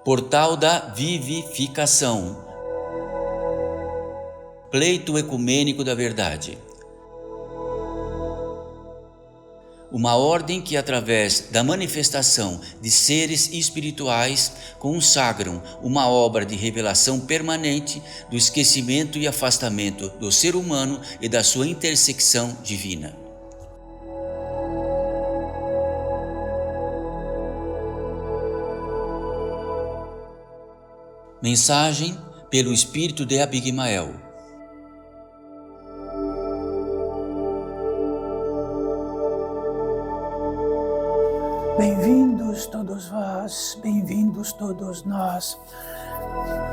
Portal da Vivificação. Pleito ecumênico da verdade. Uma ordem que, através da manifestação de seres espirituais, consagram uma obra de revelação permanente do esquecimento e afastamento do ser humano e da sua intersecção divina. Mensagem pelo Espírito de Abigmael. Bem-vindos todos vós, bem-vindos todos nós,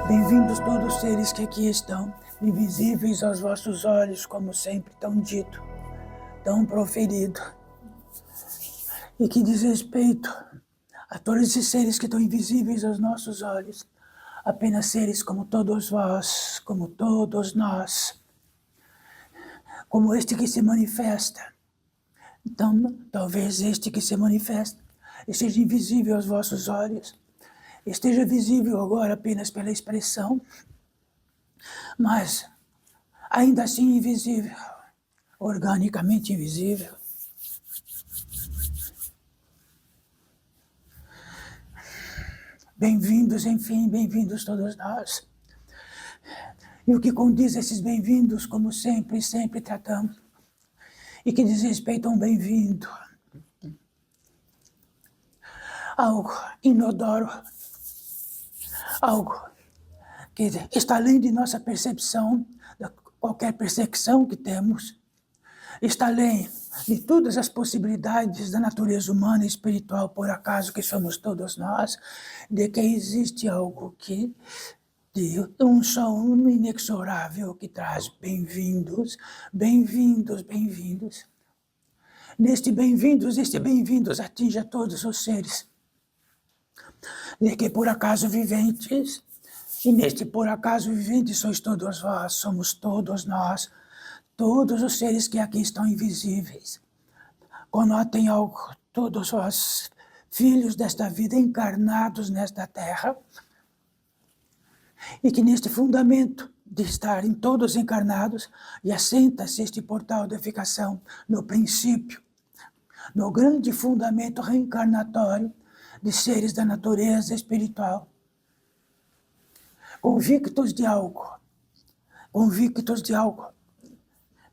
bem-vindos todos os seres que aqui estão, invisíveis aos vossos olhos, como sempre tão dito, tão proferido, e que diz respeito a todos esses seres que estão invisíveis aos nossos olhos, apenas seres como todos vós, como todos nós, como este que se manifesta. Então, talvez este que se manifesta esteja invisível aos vossos olhos, esteja visível agora apenas pela expressão, mas ainda assim invisível, organicamente invisível. Bem-vindos, enfim, bem-vindos todos nós. E o que condiz esses bem-vindos, como sempre, sempre tratamos, e que diz respeito a um bem-vindo, algo inodoro, algo que está além de nossa percepção, de qualquer percepção que temos, está além de todas as possibilidades da natureza humana e espiritual, por acaso que somos todos nós, de que existe algo que, de um som inexorável que traz bem-vindos, bem-vindos, bem-vindos. Este bem-vindos atinge a todos os seres, de que por acaso viventes, e neste por acaso vivente sois todos vós, somos todos nós, todos os seres que aqui estão invisíveis. Conotem algo, todos vós, filhos desta vida, encarnados nesta terra, e que neste fundamento de estarem todos encarnados, e assenta-se este portal de edificação no princípio, no grande fundamento reencarnatório de seres da natureza espiritual, convictos de algo,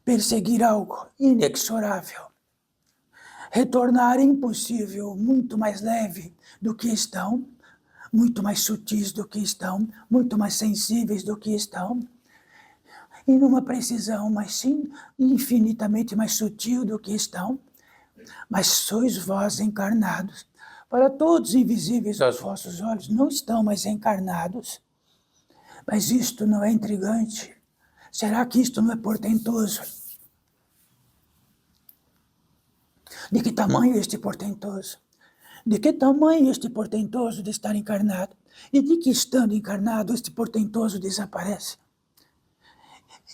perseguir algo inexorável, retornar impossível, muito mais leve do que estão, muito mais sutis do que estão, muito mais sensíveis do que estão, e numa precisão, mas sim infinitamente mais sutil do que estão, mas sois vós encarnados. Para todos invisíveis aos vossos olhos, não estão mais encarnados. Mas isto não é intrigante? Será que isto não é portentoso? De que tamanho este portentoso? De que tamanho este portentoso de estar encarnado? E de que, estando encarnado, este portentoso desaparece?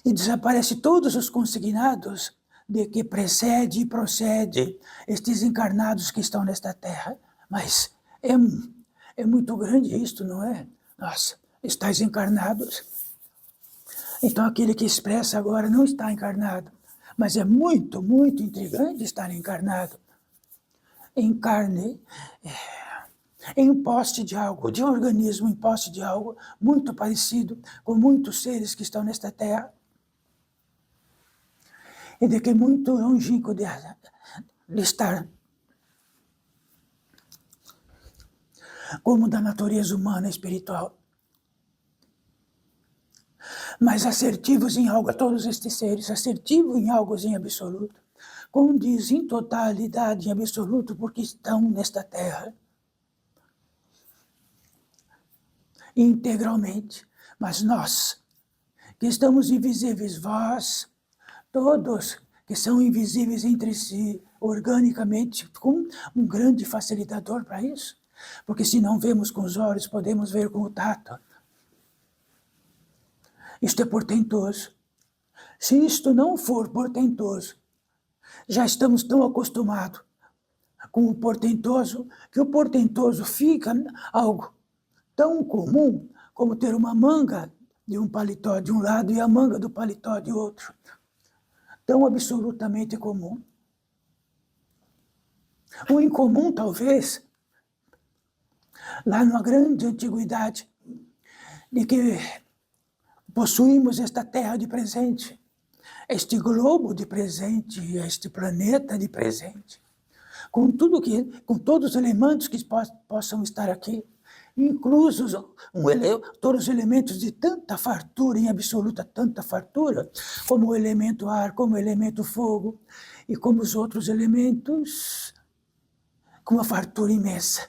E desaparece todos os consignados de que precede e procede estes encarnados que estão nesta terra. Mas é muito grande isto, não é? Nossa, estáis encarnados. Então aquele que expressa agora não está encarnado, mas é muito, muito intrigante estar encarnado. Em carne, em poste de algo, de um organismo em poste de algo muito parecido com muitos seres que estão nesta terra, e de que é muito longínquo de estar como da natureza humana espiritual, mas assertivos em algo, a todos estes seres, assertivos em algo em absoluto, condiz em totalidade, em absoluto, porque estão nesta terra, integralmente, mas nós, que estamos invisíveis, vós, todos que são invisíveis entre si, organicamente, com um grande facilitador para isso, porque se não vemos com os olhos, podemos ver com o tato. Isto é portentoso. Se isto não for portentoso, já estamos tão acostumados com o portentoso, que o portentoso fica algo tão comum como ter uma manga de um paletó de um lado e a manga do paletó de outro. Tão absolutamente comum. O incomum, talvez, lá na grande antiguidade, de que possuímos esta terra de presente, este globo de presente, este planeta de presente, com todos os elementos que possam estar aqui, inclusos todos os elementos de tanta fartura, em absoluta tanta fartura, como o elemento ar, como o elemento fogo, e como os outros elementos, com uma fartura imensa.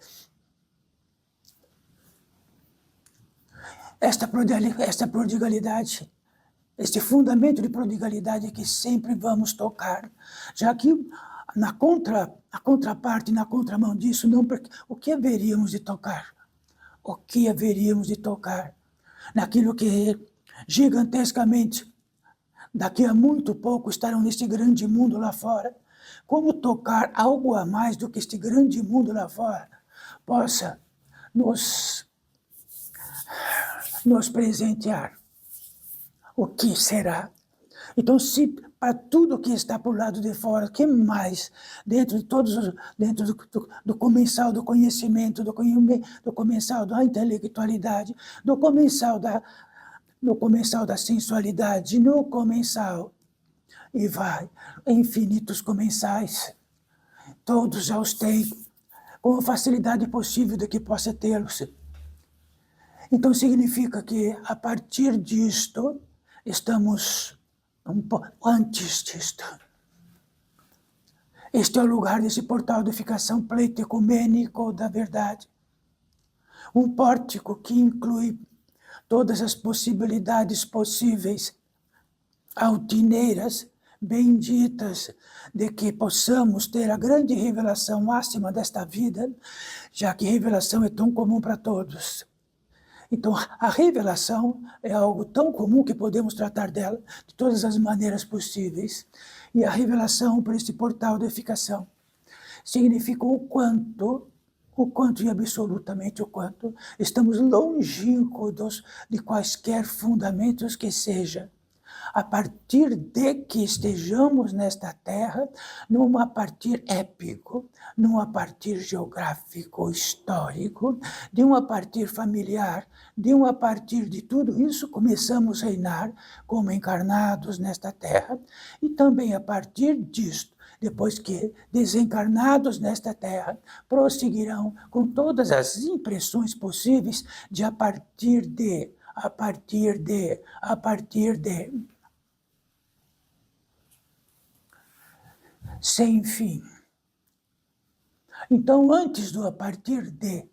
Esta prodigalidade, este fundamento de prodigalidade que sempre vamos tocar, já que a contraparte, na contramão disso, o que haveríamos de tocar? O que haveríamos de tocar? Naquilo que gigantescamente, daqui a muito pouco, estarão neste grande mundo lá fora. Como tocar algo a mais do que este grande mundo lá fora possa nos presentear? O que será? Então, se para tudo que está por lado de fora, o que mais, dentro do comensal do conhecimento, do comensal da intelectualidade, do comensal da sensualidade, no comensal, e vai, infinitos comensais, todos já os têm, com a facilidade possível de que possa tê-los. Então significa que, a partir disto, estamos antes disto. Este é o lugar desse portal de edificação pleito-ecumênico da verdade. Um pórtico que inclui todas as possibilidades possíveis, altineiras, benditas, de que possamos ter a grande revelação máxima desta vida, já que revelação é tão comum para todos. Então, a revelação é algo tão comum que podemos tratar dela de todas as maneiras possíveis. E a revelação por este portal de edificação significa o quanto e absolutamente o quanto estamos longínquos de quaisquer fundamentos que seja, a partir de que estejamos nesta terra, num a partir épico, num a partir geográfico, histórico, de um a partir familiar, de um a partir de tudo isso, começamos a reinar como encarnados nesta terra, e também a partir disto, depois que desencarnados nesta terra, prosseguirão com todas as impressões possíveis de a partir de, sem fim. Então, antes do a partir de,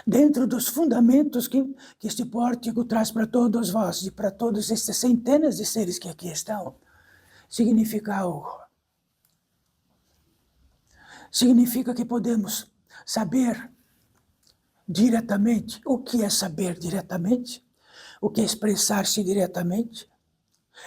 dentro dos fundamentos que este pórtico traz para todos vós e para todas estas centenas de seres que aqui estão, significa algo. Significa que podemos saber diretamente o que é saber diretamente, o que é expressar-se diretamente,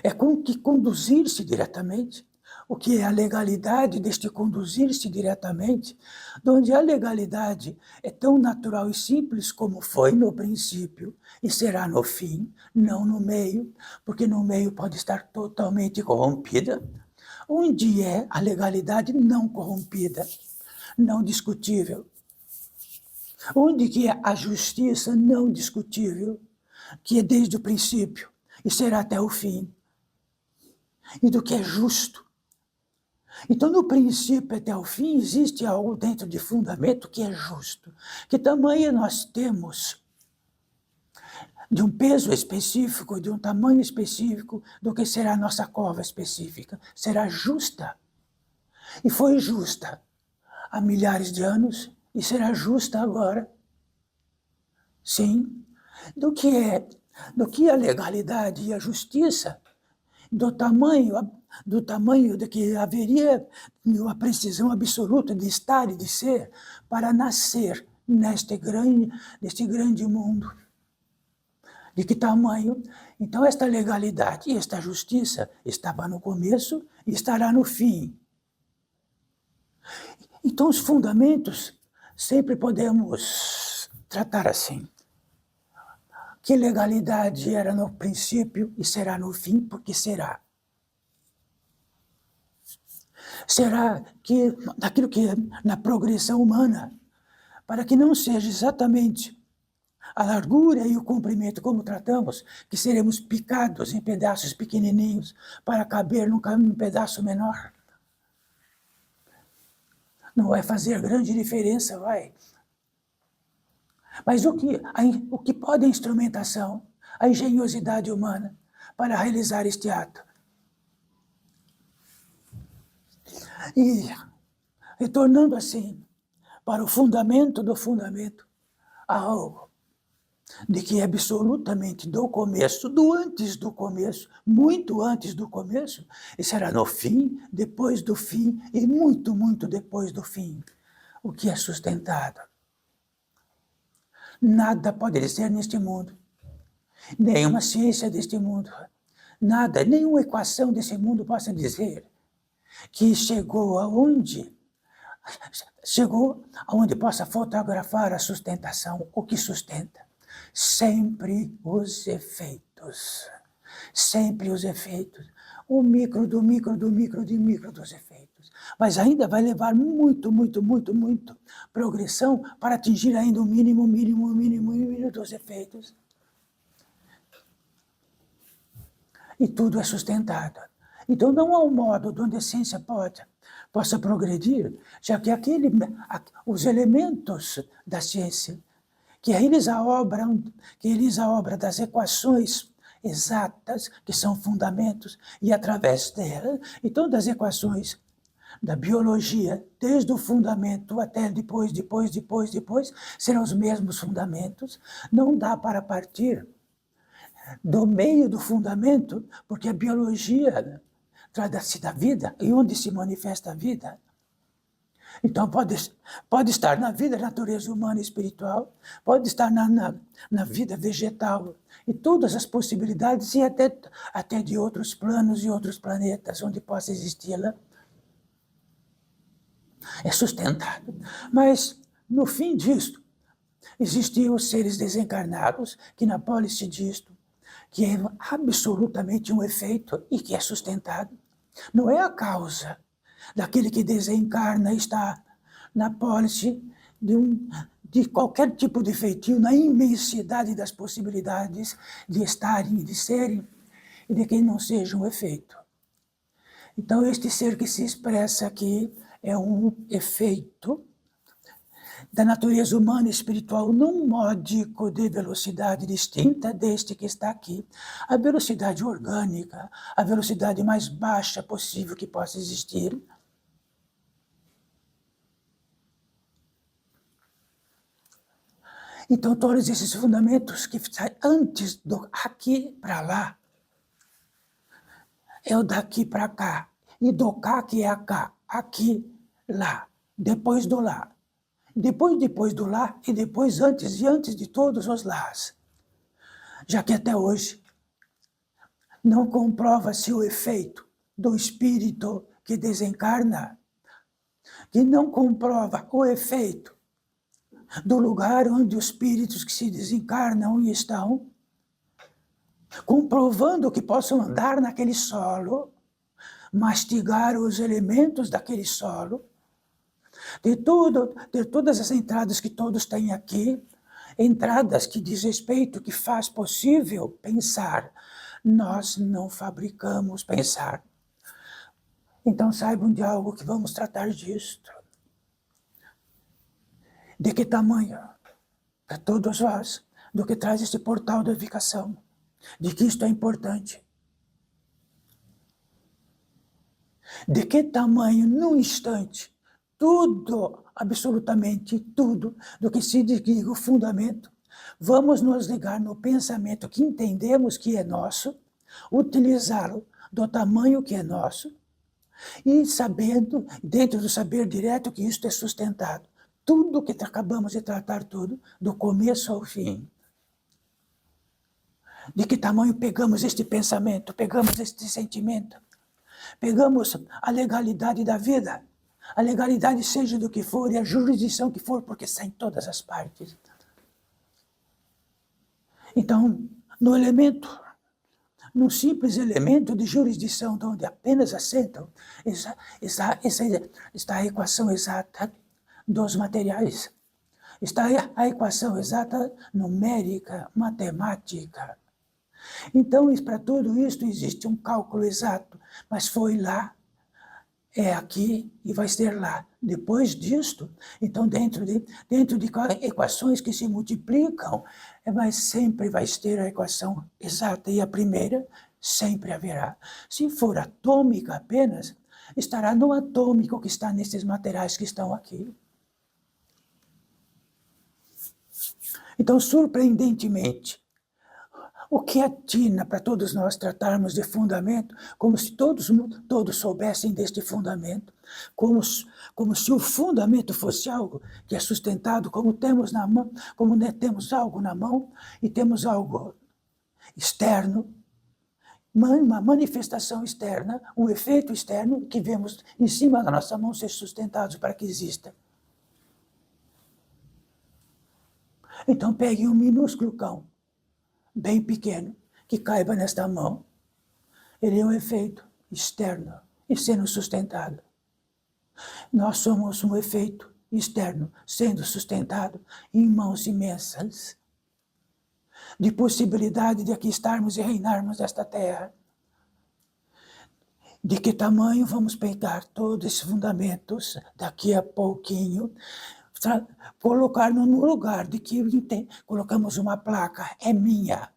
é com que conduzir-se diretamente, o que é a legalidade deste conduzir-se diretamente, onde a legalidade é tão natural e simples como foi no princípio e será no fim, não no meio, porque no meio pode estar totalmente corrompida, onde é a legalidade não corrompida, não discutível, onde que é a justiça não discutível, que é desde o princípio e será até o fim, e do que é justo. Então, no princípio até o fim, existe algo dentro de fundamento que é justo. Que tamanho nós temos de um peso específico, de um tamanho específico, do que será a nossa cova específica. Será justa. E foi justa há milhares de anos, e será justa agora. Sim. Do que a legalidade e a justiça, do tamanho de que haveria uma precisão absoluta de estar e de ser para nascer neste grande mundo. De que tamanho? Então, esta legalidade e esta justiça estava no começo e estará no fim. Então, os fundamentos sempre podemos tratar assim. Que legalidade era no princípio e será no fim, porque será. Será que daquilo que é na progressão humana, para que não seja exatamente a largura e o comprimento como tratamos, que seremos picados em pedaços pequenininhos para caber num pedaço menor. Não vai fazer grande diferença, vai. Mas o que pode a instrumentação, a engenhosidade humana para realizar este ato? E retornando assim para o fundamento do fundamento, há algo de que é absolutamente do começo, do antes do começo, muito antes do começo, e será no fim, depois do fim e muito, muito depois do fim, o que é sustentado. Nada pode ser neste mundo, nenhuma ciência deste mundo, nada, nenhuma equação desse mundo possa dizer que chegou aonde possa fotografar a sustentação, o que sustenta. Sempre os efeitos. Sempre os efeitos. O micro do micro do micro do micro dos efeitos. Mas ainda vai levar muito, muito, muito, muito progressão para atingir ainda o mínimo, mínimo, mínimo, mínimo dos efeitos. E tudo é sustentado. Então não há um modo onde a essência possa progredir, já que os elementos da ciência que realiza a obra das equações exatas, que são fundamentos, e através dela, então das equações da biologia, desde o fundamento até depois, serão os mesmos fundamentos. Não dá para partir do meio do fundamento, porque a biologia trata-se da vida, e onde se manifesta a vida. Então pode estar na vida, natureza humana e espiritual, pode estar na vida vegetal, e todas as possibilidades, e até de outros planos e outros planetas, onde possa existir-la. É sustentado. Mas, no fim disto, existiam os seres desencarnados, que na pólice disto, que é absolutamente um efeito e que é sustentado. Não é a causa daquele que desencarna e está na pólice de qualquer tipo de feitio, na imensidade das possibilidades de estarem e de serem, e de que não seja um efeito. Então, este ser que se expressa aqui é um efeito da natureza humana e espiritual num módico de velocidade distinta deste que está aqui. A velocidade orgânica, a velocidade mais baixa possível que possa existir. Então, todos esses fundamentos que saem antes do aqui para lá, é o daqui para cá, e do cá que é a cá, aqui, lá, depois do lá. Depois do lá, e depois antes e antes de todos os lás. Já que até hoje não comprova-se o efeito do espírito que desencarna, que não comprova o efeito do lugar onde os espíritos que se desencarnam estão, comprovando que possam andar naquele solo, mastigar os elementos daquele solo, de todas as entradas que todos têm aqui, entradas que diz respeito, que faz possível pensar. Nós não fabricamos pensar. Então saibam de algo que vamos tratar disto. De que tamanho, para todos vós, do que traz este portal da edificação, de que isto é importante. De que tamanho, num instante, tudo, absolutamente tudo, do que se diga o fundamento, vamos nos ligar no pensamento que entendemos que é nosso, utilizá-lo do tamanho que é nosso, e sabendo, dentro do saber direto, que isto é sustentado. Tudo que acabamos de tratar, tudo, do começo ao fim. De que tamanho pegamos este pensamento, pegamos este sentimento, pegamos a legalidade da vida, a legalidade seja do que for e a jurisdição que for, porque está em todas as partes. Então, no simples elemento de jurisdição, onde apenas assentam, está a equação exata dos materiais. Está a equação exata numérica, matemática. Então, para tudo isso existe um cálculo exato, mas foi lá, é aqui e vai ser lá. Depois disto, então dentro de equações que se multiplicam, mas sempre vai ter a equação exata, e a primeira sempre haverá. Se for atômica apenas, estará no atômico que está nesses materiais que estão aqui. Então, surpreendentemente, o que atina para todos nós tratarmos de fundamento, como se todos soubessem deste fundamento, como se o fundamento fosse algo que é sustentado, como temos na mão, como temos algo na mão e temos algo externo, uma manifestação externa, um efeito externo que vemos em cima da nossa mão ser sustentados para que exista. Então pegue um minúsculo cão, bem pequeno, que caiba nesta mão. Ele é um efeito externo e sendo sustentado. Nós somos um efeito externo sendo sustentado em mãos imensas, de possibilidade de aqui estarmos e reinarmos nesta terra. De que tamanho vamos pegar todos esses fundamentos daqui a pouquinho, colocar no lugar de que colocamos uma placa, é minha,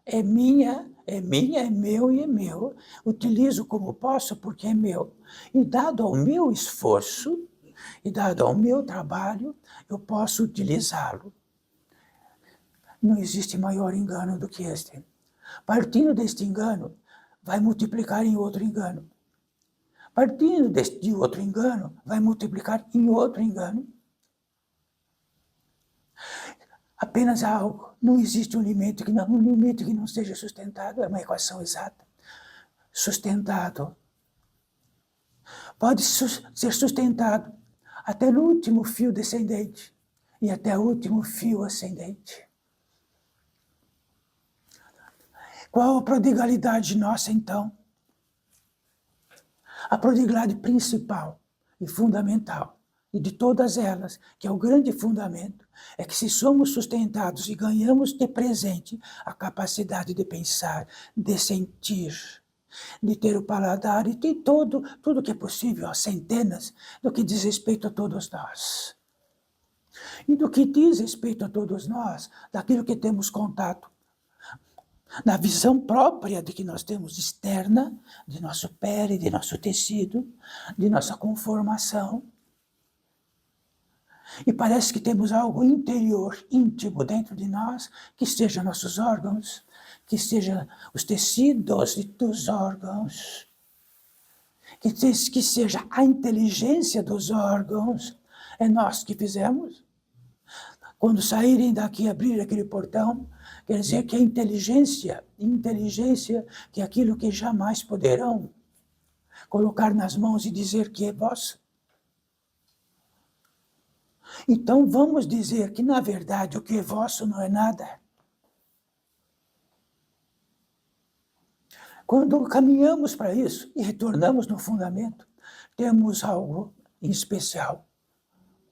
é minha, é minha, é meu e é meu. Utilizo como posso porque é meu. E dado ao meu esforço, e dado ao meu trabalho, eu posso utilizá-lo. Não existe maior engano do que este. Partindo deste engano, vai multiplicar em outro engano. Partindo de outro engano, vai multiplicar em outro engano. Apenas algo. Não existe um limite que não seja sustentado. É uma equação exata. Sustentado. Pode ser sustentado até no último fio descendente e até o último fio ascendente. Qual a prodigalidade nossa, então? A prodigalidade principal e fundamental, e de todas elas, que é o grande fundamento, é que se somos sustentados e ganhamos de presente a capacidade de pensar, de sentir, de ter o paladar e de tudo que é possível, as centenas, do que diz respeito a todos nós. E do que diz respeito a todos nós, daquilo que temos contato, na visão própria de que nós temos externa, de nosso pele, de nosso tecido, de nossa conformação. E parece que temos algo interior, íntimo dentro de nós, que seja nossos órgãos, que seja os tecidos dos órgãos, que seja a inteligência dos órgãos. É nós que fizemos. Quando saírem daqui e abrir aquele portão, quer dizer que a inteligência, que é aquilo que jamais poderão colocar nas mãos e dizer que é vosso. Então vamos dizer que, na verdade, o que é vosso não é nada. Quando caminhamos para isso e retornamos no fundamento, temos algo em especial,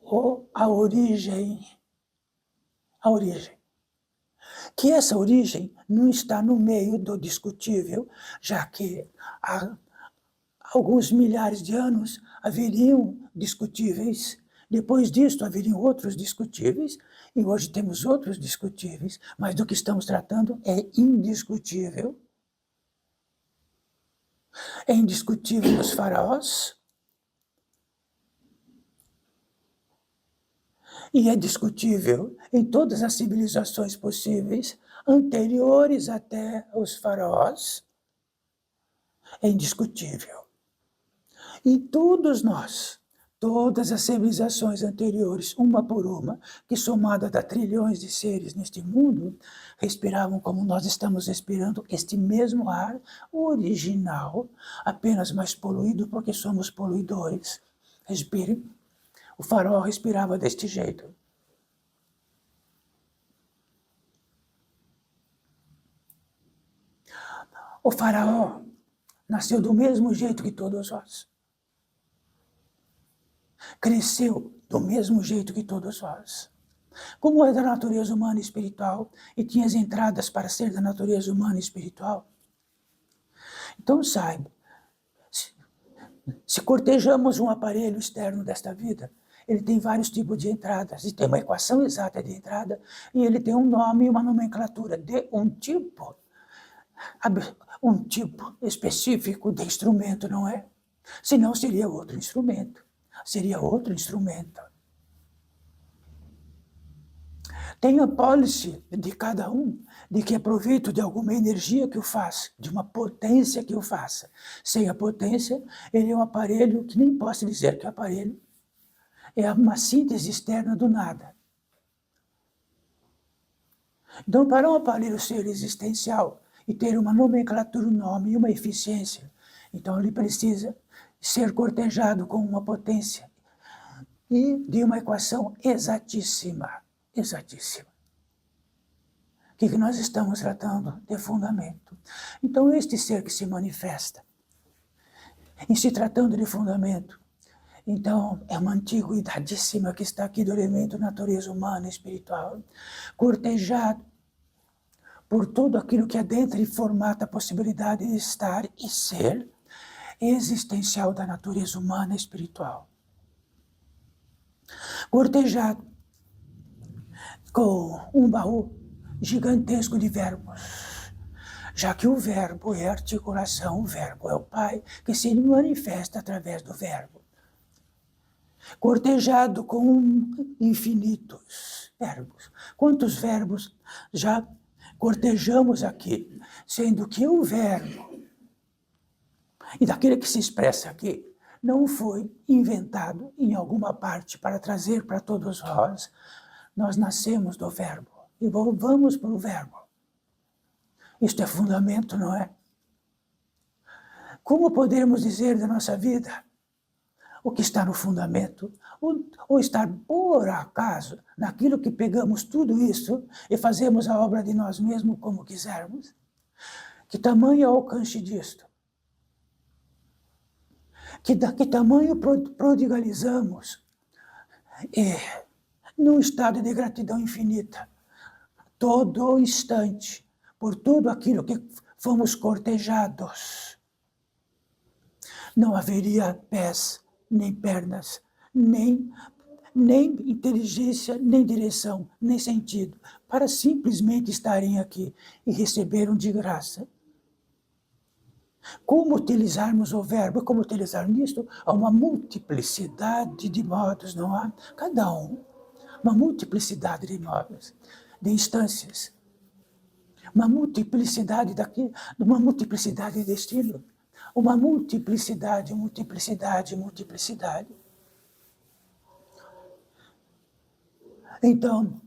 ou a origem. A origem. Que essa origem não está no meio do discutível, já que há alguns milhares de anos haveriam discutíveis, depois disto haveriam outros discutíveis, e hoje temos outros discutíveis, mas do que estamos tratando é indiscutível. É indiscutível nos faraós, e é discutível em todas as civilizações possíveis, anteriores até os faraós. É indiscutível. E todos nós, todas as civilizações anteriores, uma por uma, que somada a trilhões de seres neste mundo, respiravam como nós estamos respirando este mesmo ar original, apenas mais poluído porque somos poluidores. Respire. O faraó respirava deste jeito. O faraó nasceu do mesmo jeito que todos nós. Cresceu do mesmo jeito que todos nós. Como é da natureza humana e espiritual e tinha as entradas para ser da natureza humana e espiritual. Então saiba, se cortejamos um aparelho externo desta vida, ele tem vários tipos de entradas, e tem uma equação exata de entrada, e ele tem um nome e uma nomenclatura de um tipo específico de instrumento, não é? Senão seria outro instrumento. Seria outro instrumento. Tem a pólice de cada um, de que aproveito de alguma energia que eu faça, de uma potência que eu faça. Sem a potência, ele é um aparelho que nem posso dizer que é aparelho. É uma síntese externa do nada. Então, para um aparelho ser existencial e ter uma nomenclatura, um nome e uma eficiência, então ele precisa ser cortejado com uma potência e de uma equação exatíssima. Exatíssima. O que nós estamos tratando? De fundamento. Então, este ser que se manifesta, em se tratando de fundamento, então é uma antiguidadíssima que está aqui do elemento natureza humana e espiritual, cortejado por tudo aquilo que adentra e formata a possibilidade de estar e ser existencial da natureza humana e espiritual. Cortejado com um baú gigantesco de verbos, já que o verbo é articulação, o verbo é o Pai, que se manifesta através do verbo. Cortejado com infinitos verbos. Quantos verbos já cortejamos aqui, sendo que o verbo, e daquele que se expressa aqui, não foi inventado em alguma parte para trazer para todos nós. Nós nascemos do verbo e vamos para o verbo. Isto é fundamento, não é? Como podemos dizer da nossa vida o que está no fundamento? Ou estar por acaso naquilo que pegamos tudo isso e fazemos a obra de nós mesmos como quisermos? Que tamanho é o alcance disto? Que tamanho prodigalizamos? Num estado de gratidão infinita, todo instante, por tudo aquilo que fomos cortejados. Não haveria pés, nem pernas, nem inteligência, nem direção, nem sentido, para simplesmente estarem aqui e receberam de graça. Como utilizarmos o verbo, como utilizar nisto? Há uma multiplicidade de modos, não há? Cada um. Uma multiplicidade de modos, de instâncias. Uma multiplicidade daqui, uma multiplicidade de estilo. Uma multiplicidade. Então,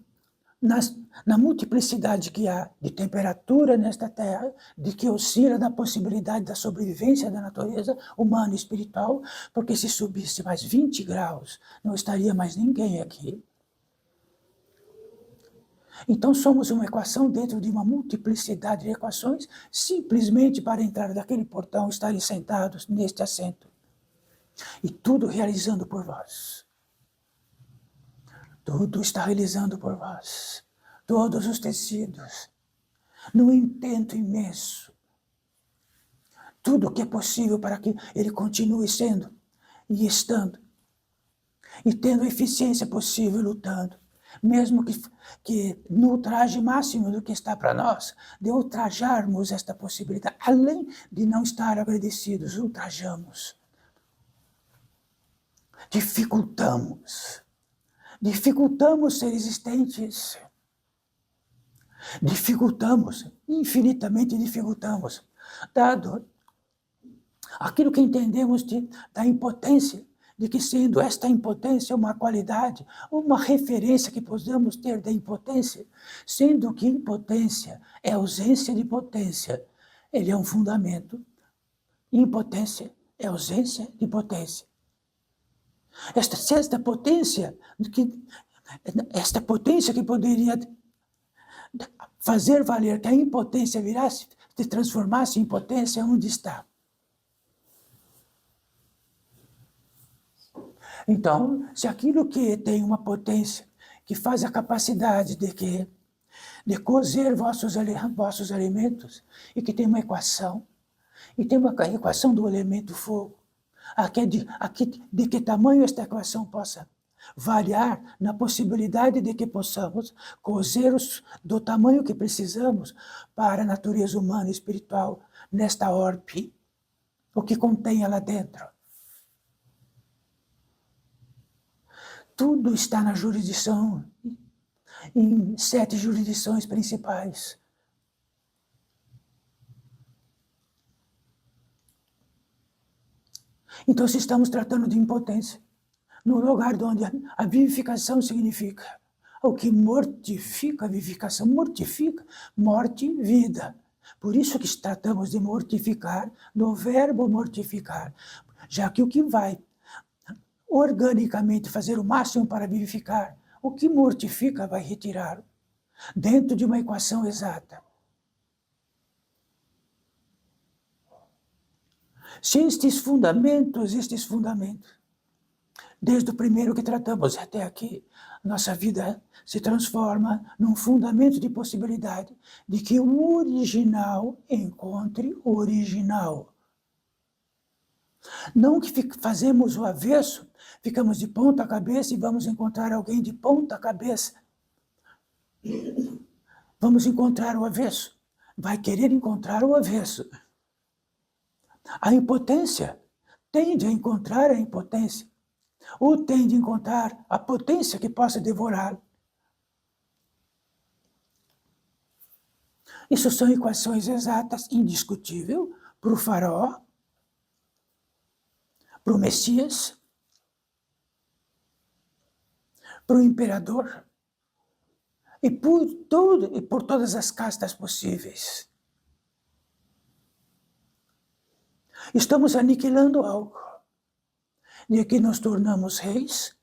na multiplicidade que há de temperatura nesta Terra, de que oscila da possibilidade da sobrevivência da natureza humana e espiritual, porque se subisse mais 20 graus, não estaria mais ninguém aqui. Então somos uma equação dentro de uma multiplicidade de equações, simplesmente para entrar daquele portão, estarem sentados neste assento. E tudo realizando por vós. Tudo está realizando por vós. Todos os tecidos. Num intento imenso. Tudo o que é possível para que ele continue sendo e estando. E tendo a eficiência possível lutando. Mesmo que no ultraje máximo do que está para nós, de ultrajarmos esta possibilidade, além de não estar agradecidos, ultrajamos. Dificultamos ser existentes. Infinitamente dificultamos, dado aquilo que entendemos da impotência, de que sendo esta impotência uma qualidade, uma referência que podemos ter da impotência, sendo que impotência é ausência de potência, ele é um fundamento. Impotência é ausência de potência. esta potência que poderia fazer valer que a impotência virasse, se transformasse em potência, onde está? Então, se aquilo que tem uma potência, que faz a capacidade de cozer vossos alimentos, e que tem uma equação, e tem uma equação do elemento fogo, de que tamanho esta equação possa variar na possibilidade de que possamos cozer do tamanho que precisamos para a natureza humana e espiritual nesta orbe, o que contém lá dentro. Tudo está na jurisdição, em 7 jurisdições principais. Então, se estamos tratando de impotência, no lugar onde a vivificação significa o que mortifica, a vivificação mortifica, morte e vida. Por isso que tratamos de mortificar, no verbo mortificar, já que o que vai organicamente fazer o máximo para vivificar, o que mortifica vai retirar, dentro de uma equação exata. Se estes fundamentos, desde o primeiro que tratamos até aqui, nossa vida se transforma num fundamento de possibilidade de que o original encontre o original. Não que fazemos o avesso, ficamos de ponta cabeça e vamos encontrar alguém de ponta cabeça. Vamos encontrar o avesso. Vai querer encontrar o avesso. A impotência tende a encontrar a impotência, ou tende a encontrar a potência que possa devorá-lo. Isso são equações exatas, indiscutível, para o faraó, para o Messias, para o imperador, e por todas as castas possíveis. Estamos aniquilando algo, de que nos tornamos reis,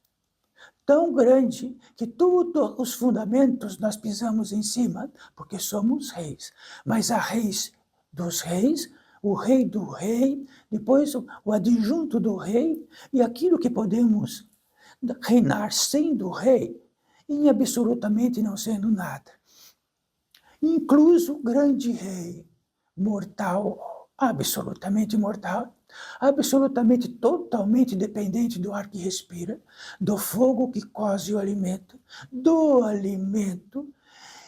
tão grande que todos os fundamentos nós pisamos em cima, porque somos reis. Mas há reis dos reis, o rei do rei, depois o adjunto do rei, e aquilo que podemos reinar sendo rei, e absolutamente não sendo nada. Incluso o grande rei, mortal, absolutamente mortal, absolutamente, totalmente dependente do ar que respira, do fogo que coze o alimento, do alimento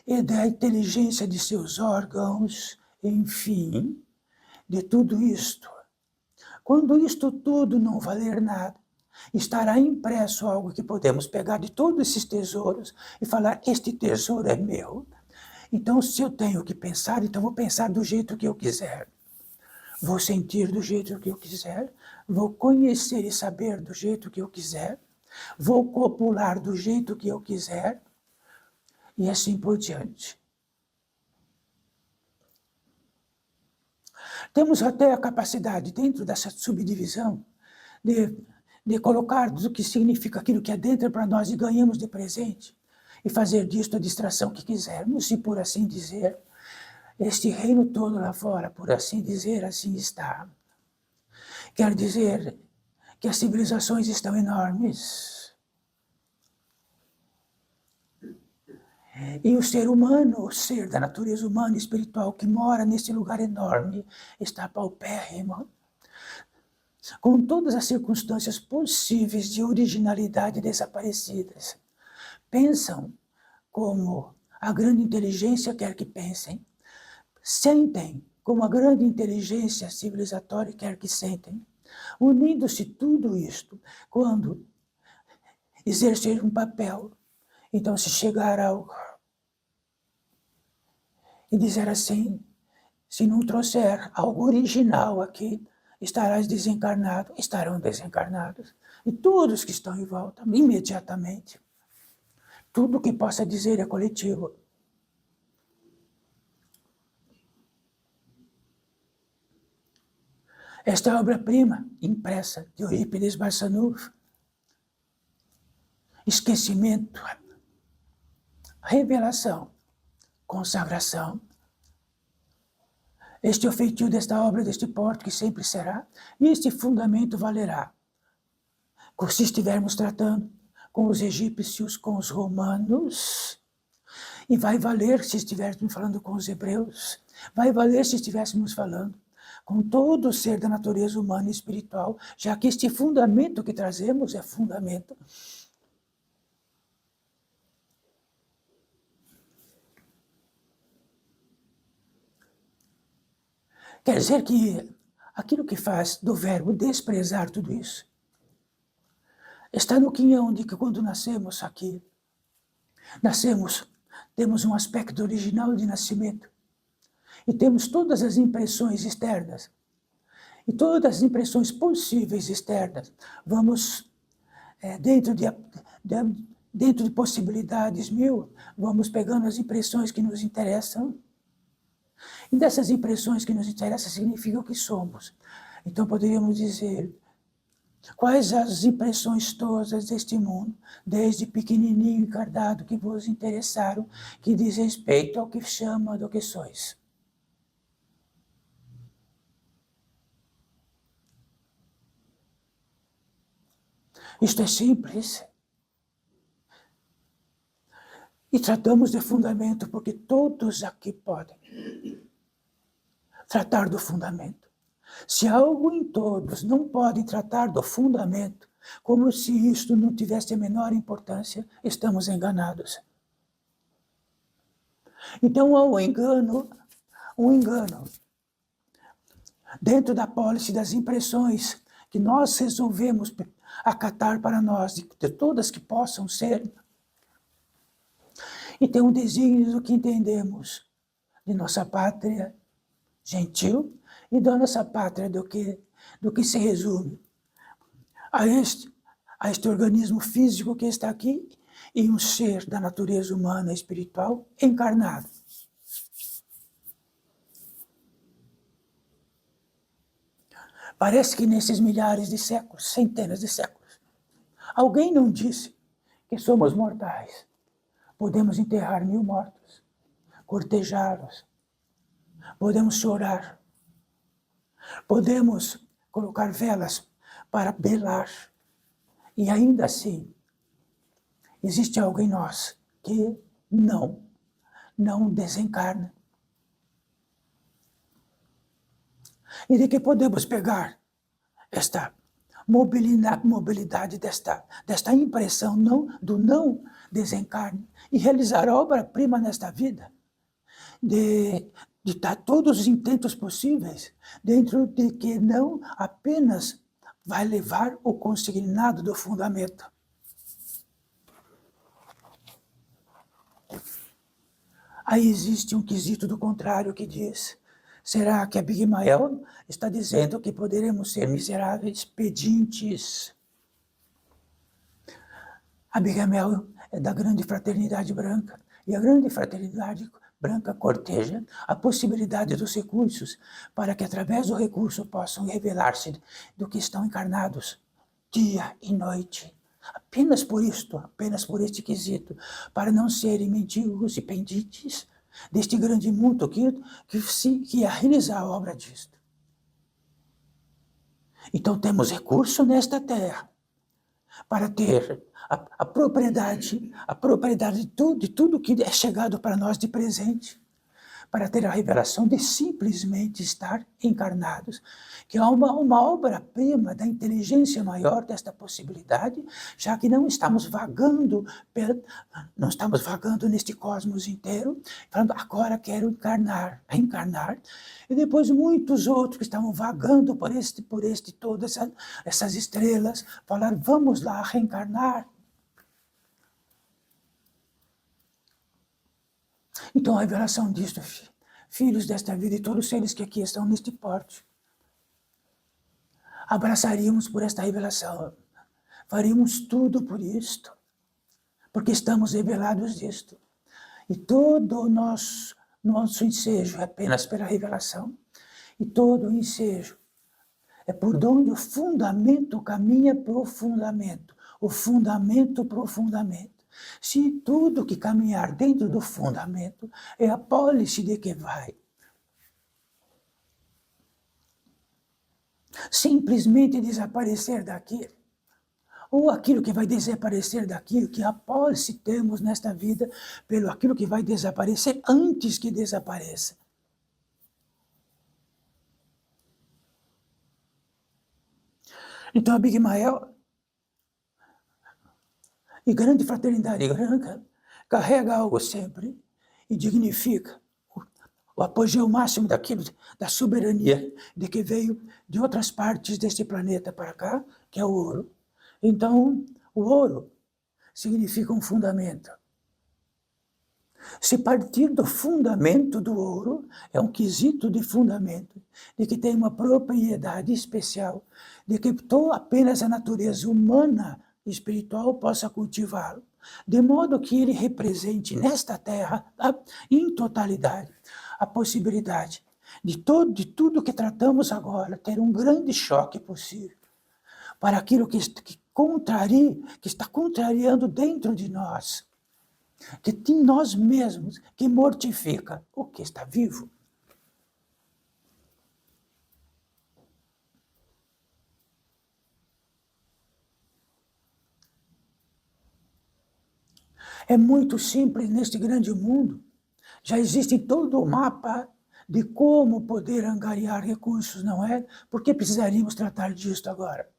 e da inteligência de seus órgãos, enfim, de tudo isto. Quando isto tudo não valer nada, estará impresso algo que podemos pegar de todos esses tesouros e falar, este tesouro é meu. Então, se eu tenho que pensar, então vou pensar do jeito que eu quiser. Vou sentir do jeito que eu quiser, vou conhecer e saber do jeito que eu quiser, vou copular do jeito que eu quiser, e assim por diante. Temos até a capacidade, dentro dessa subdivisão, de colocar o que significa aquilo que é dentro para nós e ganhamos de presente, e fazer disto a distração que quisermos, e por assim dizer, este reino todo lá fora, por assim dizer, assim está. Quer dizer que as civilizações estão enormes. E o ser humano, o ser da natureza humana e espiritual que mora nesse lugar enorme, está paupérrimo, com todas as circunstâncias possíveis de originalidade desaparecidas. Pensam como a grande inteligência quer que pensem. Sentem como a grande inteligência civilizatória quer que sentem. Unindo-se tudo isto, quando exercer um papel, então se chegar algo e dizer assim, se não trouxer algo original aqui, estarás desencarnado, estarão desencarnados. E todos que estão em volta, imediatamente. Tudo que possa dizer é coletivo. Esta obra-prima, impressa, de Eurípides Barçanufo, esquecimento, revelação, consagração. Este é o feitio desta obra, deste porto, que sempre será, e este fundamento valerá. Se estivermos tratando com os egípcios, com os romanos, e vai valer se estivéssemos falando com os hebreus, vai valer se estivéssemos falando com todo o ser da natureza humana e espiritual, já que este fundamento que trazemos é fundamento. Quer dizer que aquilo que faz do verbo desprezar tudo isso está no quinhão de que quando nascemos aqui, temos um aspecto original de nascimento e temos todas as impressões externas e todas as impressões possíveis externas. Vamos, dentro de possibilidades mil, vamos pegando as impressões que nos interessam. E dessas impressões que nos interessam significam o que somos. Então poderíamos dizer, quais as impressões todas deste mundo, desde pequenininho encardado, que vos interessaram, que diz respeito ao que chama do que sois. Isto é simples. E tratamos de fundamento, porque todos aqui podem tratar do fundamento. Se algo em todos não pode tratar do fundamento, como se isto não tivesse a menor importância, estamos enganados. Então há um engano, dentro da pólice das impressões que nós resolvemos acatar para nós, de todas que possam ser, e tem um desígnio do que entendemos de nossa pátria gentil e da nossa pátria do que se resume a este organismo físico que está aqui e um ser da natureza humana e espiritual encarnado. Parece que nesses milhares de séculos, centenas de séculos, alguém não disse que somos mortais. Podemos enterrar 1000 mortos, cortejá-los, podemos chorar, podemos colocar velas para velar, e ainda assim, existe algo em nós que não desencarna. E de que podemos pegar esta mobilidade desta impressão do não desencarne e realizar a obra-prima nesta vida, de dar todos os intentos possíveis, dentro de que não apenas vai levar o consignado do fundamento. Aí existe um quesito do contrário que diz, será que Abigail está dizendo que poderemos ser miseráveis pedintes? Abigail é da grande fraternidade branca, e a grande fraternidade branca corteja a possibilidade dos recursos, para que através do recurso possam revelar-se do que estão encarnados, dia e noite. Apenas por isto, apenas por este quesito, para não serem mendigos e pendentes deste grande mundo que ia realizar a obra disto. Então temos recurso nesta terra para ter a propriedade de tudo que é chegado para nós de presente, para ter a revelação de simplesmente estar encarnados, que é uma obra-prima da inteligência maior desta possibilidade, já que não estamos vagando neste cosmos inteiro, falando, agora quero reencarnar, e depois muitos outros que estavam vagando por todas essas estrelas, falaram, vamos lá reencarnar. Então a revelação disto, filhos desta vida e todos os seres que aqui estão neste porte, abraçaríamos por esta revelação, faríamos tudo por isto, porque estamos revelados disto. E todo o nosso ensejo é apenas pela revelação, e todo o ensejo é por onde o fundamento caminha para o fundamento. o fundamento profundamente. Se tudo que caminhar dentro do fundamento é a pólice de que vai simplesmente desaparecer daqui, ou aquilo que vai desaparecer daquilo que a pólice temos nesta vida, pelo aquilo que vai desaparecer antes que desapareça. Então a Big Mael e grande fraternidade branca carrega algo sempre e dignifica o apogeu máximo daquilo, da soberania de que veio de outras partes deste planeta para cá, que é o ouro. Então, o ouro significa um fundamento. Se partir do fundamento do ouro, é um quesito de fundamento, de que tem uma propriedade especial, de que apenas a natureza humana e espiritual possa cultivá-lo, de modo que ele represente nesta terra, em totalidade, a possibilidade de tudo que tratamos agora ter um grande choque possível para aquilo que está contrariando dentro de nós, que em nós mesmos, que mortifica o que está vivo. É muito simples neste grande mundo. Já existe todo o mapa de como poder angariar recursos, não é? Por que precisaríamos tratar disto agora?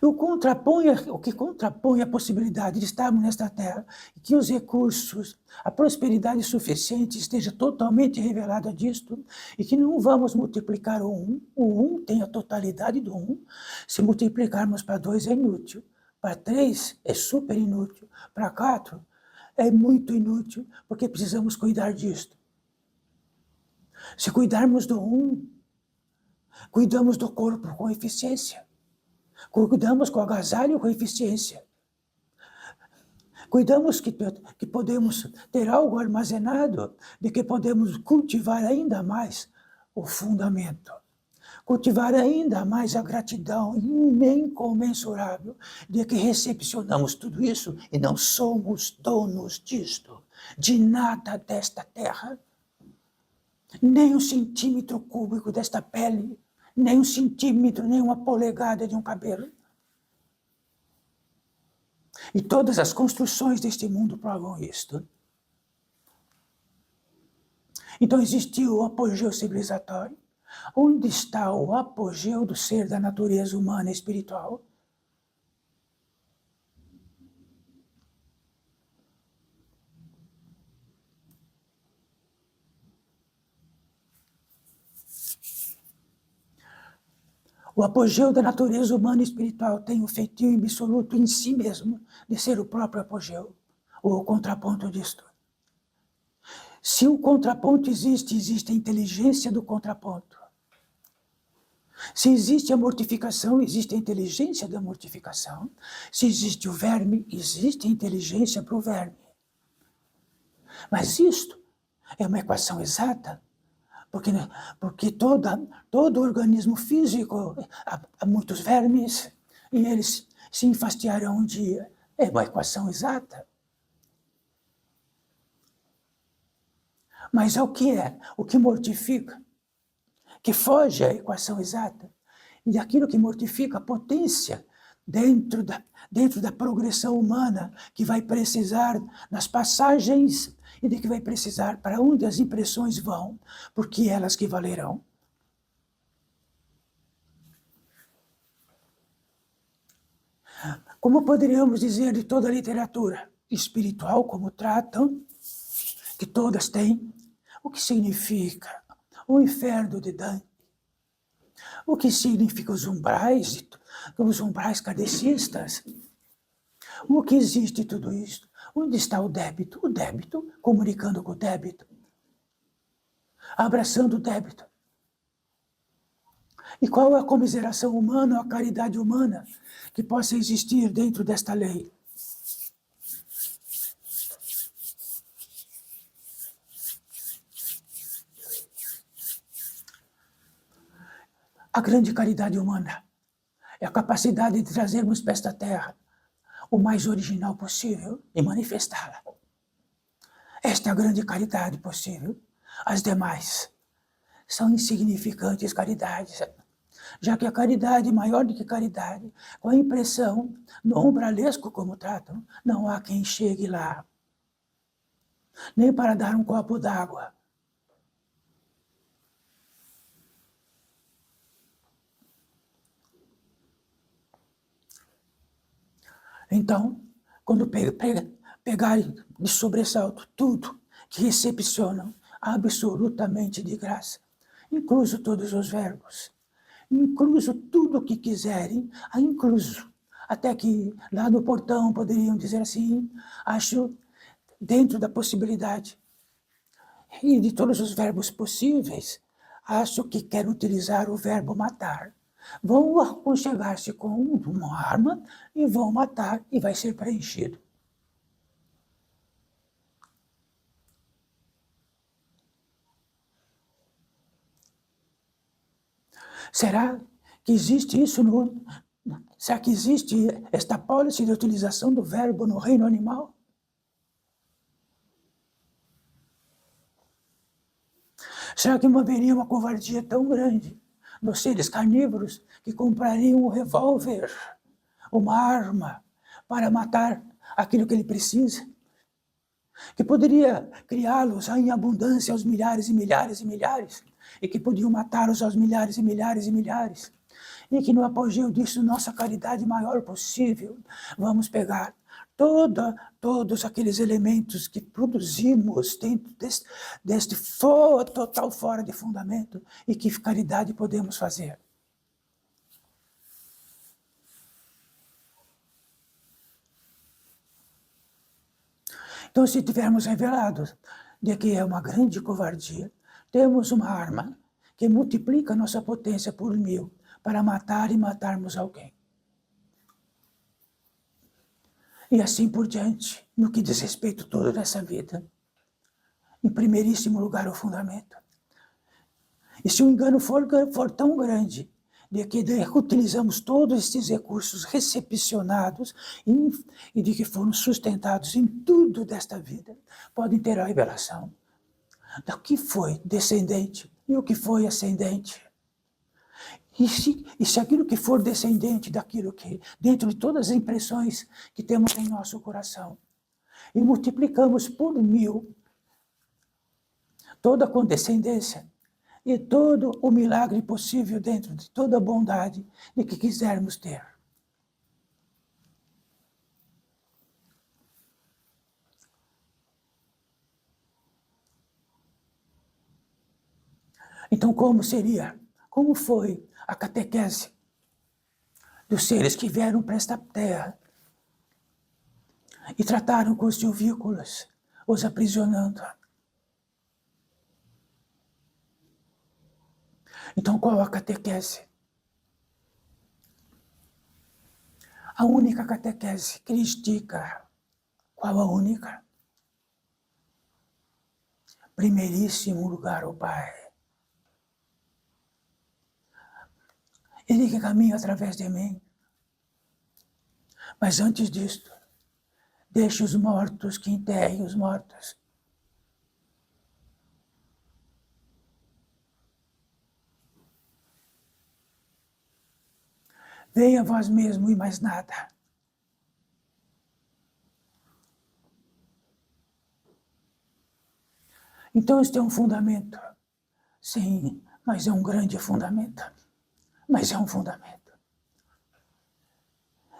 O que contrapõe a possibilidade de estarmos nesta terra e que os recursos, a prosperidade suficiente esteja totalmente revelada disto e que não vamos multiplicar o 1 tem a totalidade do 1, se multiplicarmos para 2 é inútil, para 3 é super inútil, para 4 é muito inútil, porque precisamos cuidar disto. Se cuidarmos do 1, cuidamos do corpo com eficiência. Cuidamos com agasalho, com eficiência. Cuidamos que podemos ter algo armazenado, de que podemos cultivar ainda mais o fundamento. Cultivar ainda mais a gratidão incomensurável de que recepcionamos tudo isso e não somos donos disto, de nada desta terra, nem um centímetro cúbico desta pele, nem um centímetro, nem uma polegada de um cabelo. E todas as construções deste mundo provam isto. Então existiu o apogeu civilizatório. Onde está o apogeu do ser da natureza humana e espiritual? O apogeu da natureza humana e espiritual tem o feitio absoluto em si mesmo de ser o próprio apogeu, ou o contraponto disto. Se o contraponto existe, existe a inteligência do contraponto. Se existe a mortificação, existe a inteligência da mortificação. Se existe o verme, existe a inteligência para o verme. Mas isto é uma equação exata, porque todo organismo físico, há muitos vermes, e eles se enfastiarão um dia. É uma equação exata. Mas é o que é? O que mortifica? Que foge à equação exata. E aquilo que mortifica a potência dentro da progressão humana, que vai precisar nas passagens e de que vai precisar para onde as impressões vão, porque elas que valerão. Como poderíamos dizer de toda a literatura espiritual, como tratam, que todas têm, o que significa o inferno de Dante, o que significa os umbrais kardecistas, o que existe tudo isso? Onde está o débito? O débito comunicando com o débito, abraçando o débito. E qual é a comiseração humana, a caridade humana que possa existir dentro desta lei? A grande caridade humana é a capacidade de trazermos para esta terra o mais original possível e manifestá-la. Esta é a grande caridade possível. As demais são insignificantes caridades, já que a caridade é maior do que caridade, com a impressão, no umbralesco como tratam, não há quem chegue lá, nem para dar um copo d'água. Então, quando pegarem de sobressalto tudo que recepcionam absolutamente de graça, incluso todos os verbos, incluso tudo o que quiserem, incluso até que lá no portão poderiam dizer assim, acho dentro da possibilidade e de todos os verbos possíveis, acho que quero utilizar o verbo matar. Vão aconchegar-se com uma arma e vão matar e vai ser preenchido. Será que existe isso será que existe esta policy de utilização do verbo no reino animal? Será que não haveria uma covardia tão grande nos seres carnívoros que comprariam um revólver, uma arma, para matar aquilo que ele precisa? Que poderia criá-los em abundância aos milhares e milhares e milhares, e que podiam matá-los aos milhares e milhares e milhares, e que no apogeu disso, nossa caridade maior possível, vamos pegar todos aqueles elementos que produzimos dentro deste total fora de fundamento, e que caridade podemos fazer. Então, se tivermos revelado de que é uma grande covardia, temos uma arma que multiplica nossa potência por 1000 para matar e matarmos alguém. E assim por diante, no que diz respeito todo nessa vida. Em primeiríssimo lugar, o fundamento. E se o engano for tão grande, de que utilizamos todos estes recursos recepcionados e de que foram sustentados em tudo desta vida, podem ter a revelação do que foi descendente e o que foi ascendente. E se aquilo que for descendente daquilo que, dentro de todas as impressões que temos em nosso coração, e multiplicamos por 1000 toda a condescendência e todo o milagre possível dentro de toda a bondade de que quisermos ter. Então, como foi a catequese dos seres que vieram para esta terra e trataram com os silvícolas, os aprisionando? Então, qual a catequese? A única catequese crística. Qual a única? Primeiríssimo lugar, o Pai. Ele que caminha através de mim. Mas antes disto, deixe os mortos que enterrem os mortos. Venha vós mesmo e mais nada. Então, este é um fundamento. Sim, mas é um grande fundamento. Mas é um fundamento.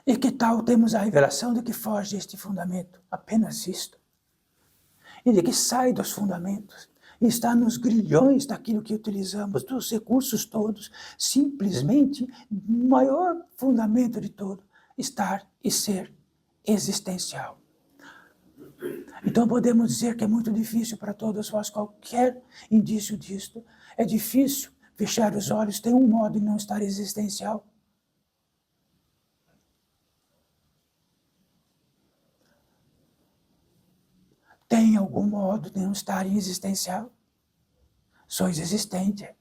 E que tal temos a revelação de que foge este fundamento? Apenas isto. E de que sai dos fundamentos. E está nos grilhões daquilo que utilizamos, dos recursos todos, simplesmente o maior fundamento de todo, estar e ser existencial. Então podemos dizer que é muito difícil para todos vós qualquer indício disto. É difícil fechar os olhos, tem um modo de não estar existencial. Tem algum modo de não estar existencial? Sois existente.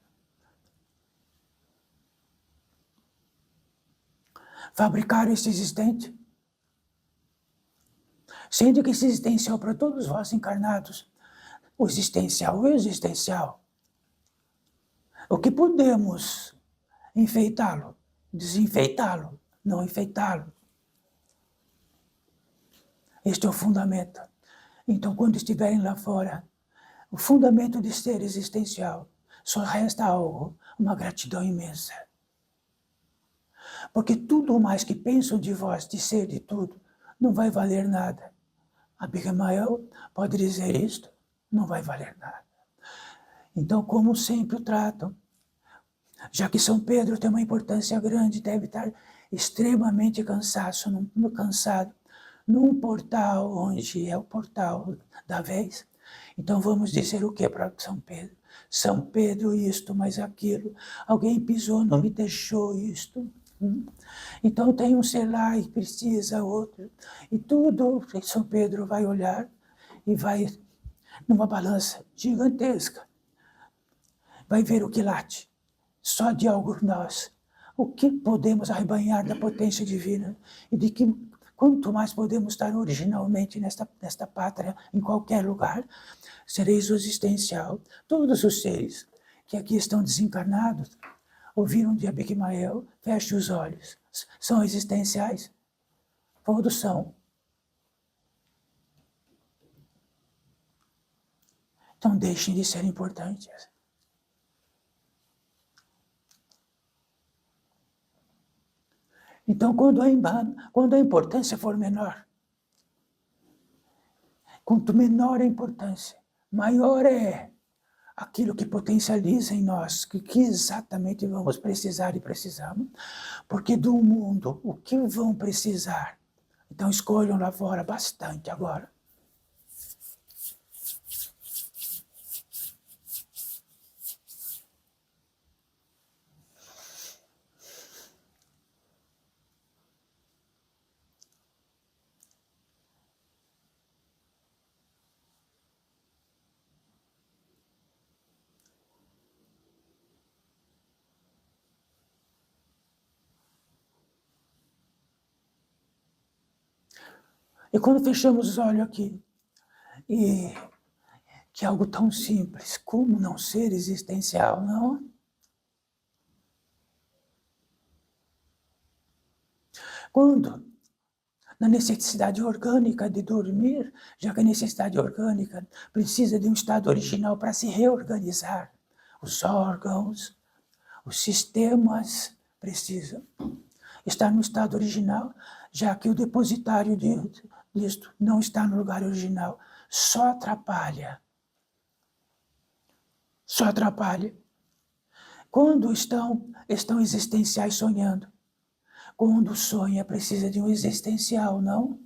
fabricar esse existente? Sendo que esse existencial para todos vós encarnados, o existencial, o que podemos enfeitá-lo, desenfeitá-lo, não enfeitá-lo. Este é o fundamento. Então, quando estiverem lá fora, o fundamento de ser existencial, só resta algo, uma gratidão imensa. Porque tudo mais que pensam de vós, de ser de tudo, não vai valer nada. Abigail pode dizer isto, não vai valer nada. Então, como sempre o tratam, já que São Pedro tem uma importância grande, deve estar extremamente cansado, num portal onde é o portal da vez. Então vamos dizer o que para São Pedro? São Pedro isto, mas aquilo. Alguém pisou, não me deixou isto. Então tem um ser lá e precisa outro. E tudo, São Pedro vai olhar e vai numa balança gigantesca. Vai ver o quilate. Só de algo nós. O que podemos arrebanhar da potência divina e de que quanto mais podemos estar originalmente nesta pátria, em qualquer lugar, sereis o existencial. Todos os seres que aqui estão desencarnados, ouviram de Abigail, feche os olhos. São existenciais. Todos são. Então deixem de ser importantes. Então, quando a importância for menor, quanto menor a importância, maior é aquilo que potencializa em nós, que exatamente vamos precisar e precisamos, porque do mundo, o que vão precisar? Então, escolham lá fora bastante agora. E quando fechamos os olhos aqui, e que é algo tão simples, como não ser existencial, não? Quando, na necessidade orgânica de dormir, já que a necessidade orgânica precisa de um estado original para se reorganizar, os órgãos, os sistemas precisam estar no estado original, já que o depositário disto não está no lugar original, só atrapalha. Só atrapalha. Quando estão existenciais sonhando, quando sonha precisa de um existencial, não?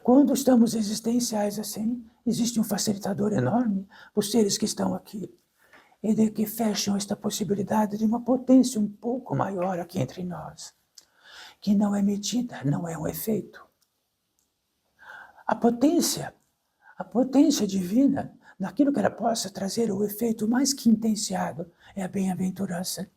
Quando estamos existenciais assim, existe um facilitador enorme para os seres que estão aqui. E de que fecham esta possibilidade de uma potência um pouco maior aqui entre nós, que não é medida, não é um efeito. A potência divina, naquilo que ela possa trazer o efeito mais que intenciado, é a bem-aventurança.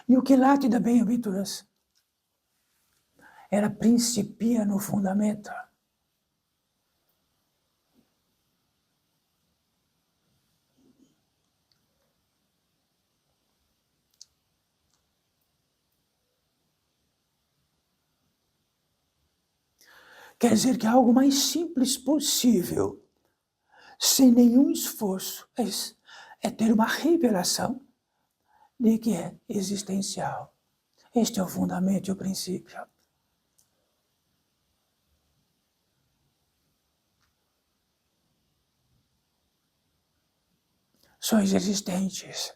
E o quilate da bem-aventurança? Ela principia no fundamento. Quer dizer que é algo mais simples possível, sem nenhum esforço, é ter uma revelação de que é existencial. Este é o fundamento e o princípio. Sois existentes.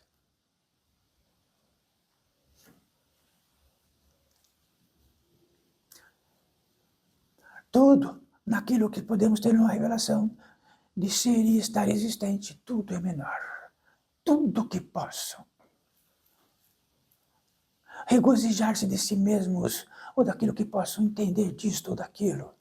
Tudo naquilo que podemos ter uma revelação de ser e estar existente, tudo é menor. Tudo que posso. regozijar-se de si mesmos ou daquilo que possam entender disto ou daquilo.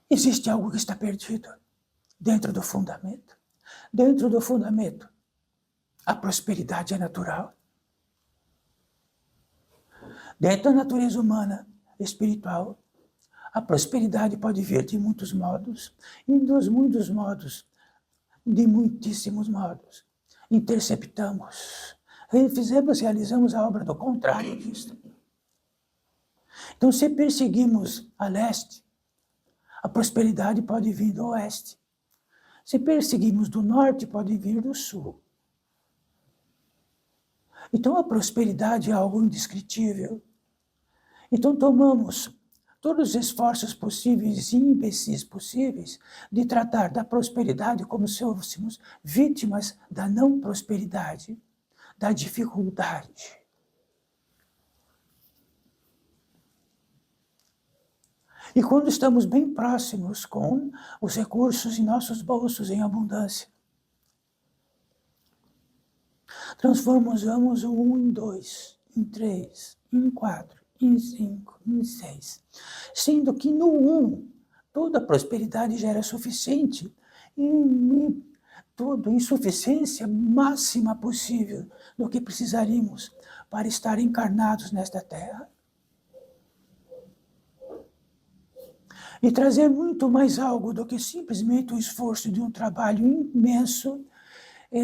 Existe algo que está perdido dentro do fundamento. Dentro do fundamento, a prosperidade é natural. Dentro da natureza humana, espiritual, a prosperidade pode vir de muitos modos, e dos muitos modos, de muitíssimos modos, interceptamos, realizamos a obra do contrário disso. Então, se perseguimos a leste, a prosperidade pode vir do oeste. Se perseguimos do norte, pode vir do sul. Então, a prosperidade é algo indescritível. Então, tomamos todos os esforços possíveis e imbecis possíveis de tratar da prosperidade como se fôssemos vítimas da não prosperidade, da dificuldade. E quando estamos bem próximos com os recursos em nossos bolsos em abundância, transformamos o 1 em 2, em 3, em 4, em 5, em 6. Sendo que no 1, toda a prosperidade já era suficiente e toda a insuficiência máxima possível do que precisaríamos para estar encarnados nesta terra. E trazer muito mais algo do que simplesmente o esforço de um trabalho imenso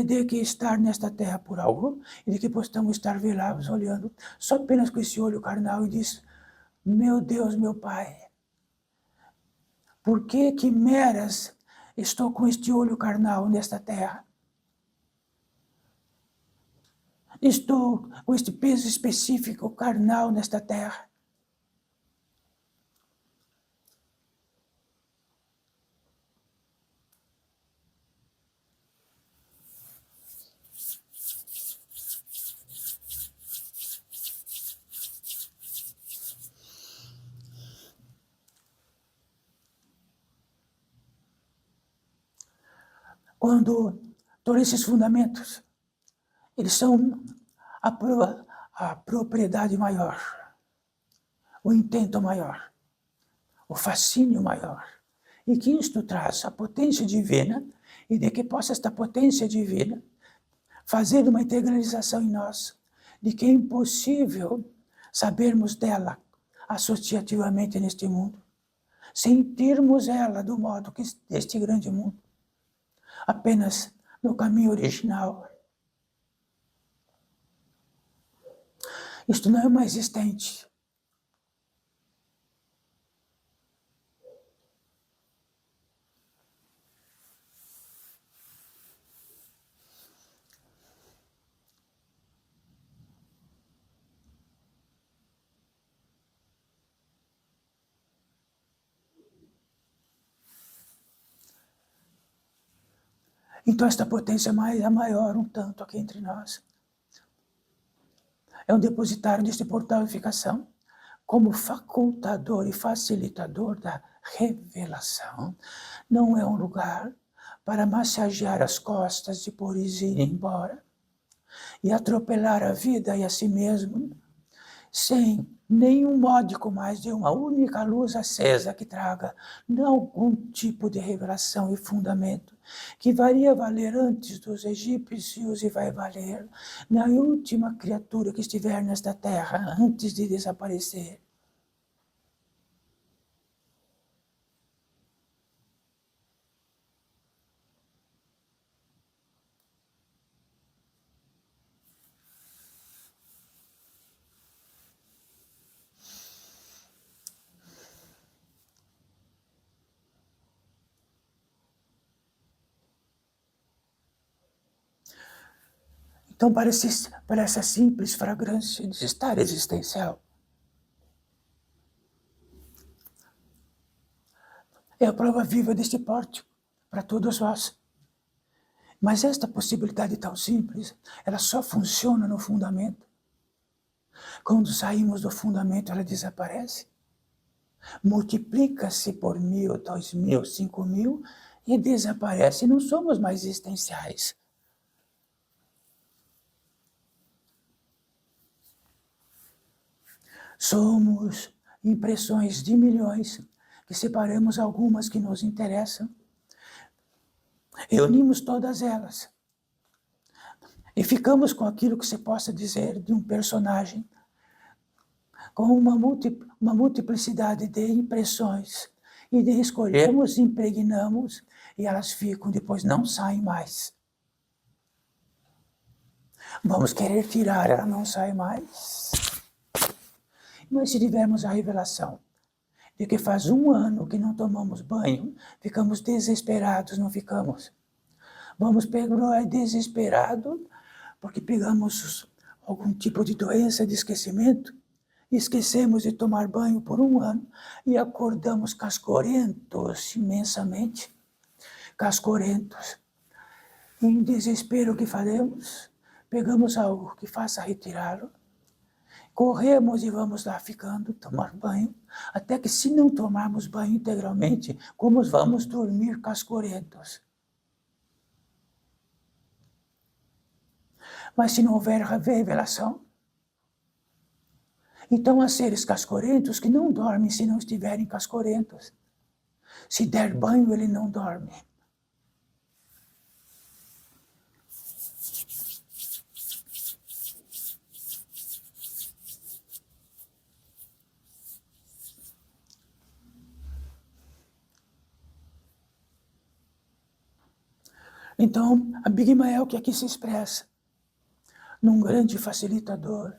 de que estar nesta terra por algo, e de que possamos estar velados, olhando só apenas com esse olho carnal e diz, meu Deus, meu Pai, por que meras estou com este olho carnal nesta terra? Estou com este peso específico carnal nesta terra. Quando todos esses fundamentos, eles são a propriedade maior, o intento maior, o fascínio maior, e que isto traz a potência divina, e de que possa esta potência divina fazer uma integralização em nós, de que é impossível sabermos dela associativamente neste mundo, sentirmos ela do modo que este grande mundo, apenas no caminho original. Isto não é uma existente. Então esta potência é maior um tanto aqui entre nós. É um depositário deste portal de unificação, como facultador e facilitador da revelação. Não é um lugar para massagear as costas e por isso ir embora e atropelar a vida e a si mesmo, sem nenhum módico mais de uma única luz acesa que traga algum tipo de revelação e fundamento, que varia valer antes dos egípcios e vai valer na última criatura que estiver nesta terra antes de desaparecer. Então, para essa simples fragrância de estar existencial, é a prova viva deste pórtico para todos vós. Mas esta possibilidade tão simples, ela só funciona no fundamento. Quando saímos do fundamento, ela desaparece. Multiplica-se por 1000, 2000, 5000 e desaparece. Não somos mais existenciais. Somos impressões de milhões, que separamos algumas que nos interessam, reunimos todas elas e ficamos com aquilo que se possa dizer de um personagem, com uma multiplicidade de impressões, e de escolhemos, impregnamos, e elas ficam, depois não saem mais. Vamos querer tirar, ela não sai mais. Mas se tivermos a revelação de que faz 1 ano que não tomamos banho, ficamos desesperados, não ficamos? Vamos pegar desesperado porque pegamos algum tipo de doença de esquecimento, esquecemos de tomar banho por 1 ano e acordamos cascorentos imensamente, cascorentos. Em desespero, o que faremos? Pegamos algo que faça retirá-lo, corremos e vamos lá ficando, tomar banho, até que se não tomarmos banho integralmente, como vamos dormir cascorentos? Mas se não houver revelação, então há seres cascorentos que não dormem se não estiverem cascorentos. Se der banho, ele não dorme. Então, Abigail que aqui se expressa num grande facilitador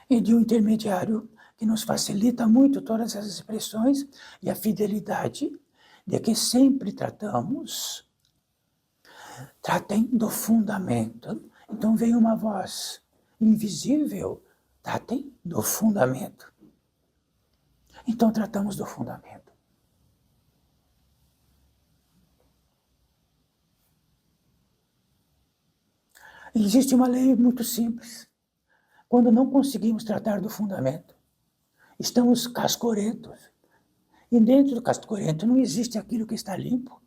e de um intermediário que nos facilita muito todas as expressões e a fidelidade de que sempre tratamos. Tratem do fundamento. Então vem uma voz invisível, tratem do fundamento. Então tratamos do fundamento. Existe uma lei muito simples. Quando não conseguimos tratar do fundamento, estamos cascorentos. E dentro do cascorento não existe aquilo que está limpo.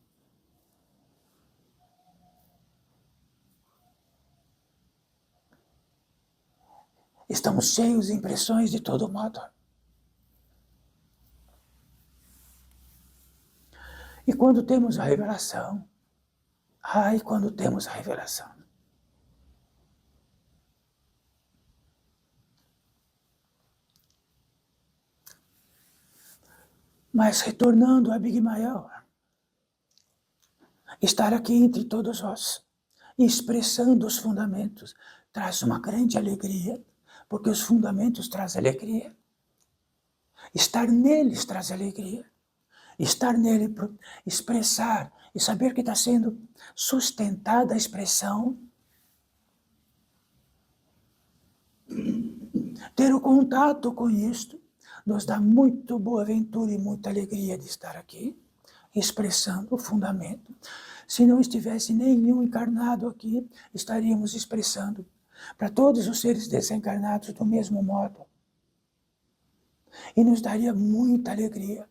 Estamos cheios de impressões de todo modo. E quando temos a revelação, quando temos a revelação, mas retornando a Abigail, estar aqui entre todos nós, expressando os fundamentos, traz uma grande alegria, porque os fundamentos trazem alegria. Estar neles traz alegria. Estar nele, expressar e saber que está sendo sustentada a expressão, ter o contato com isto, nos dá muito boa ventura e muita alegria de estar aqui, expressando o fundamento. Se não estivesse nenhum encarnado aqui, estaríamos expressando para todos os seres desencarnados do mesmo modo. E nos daria muita alegria.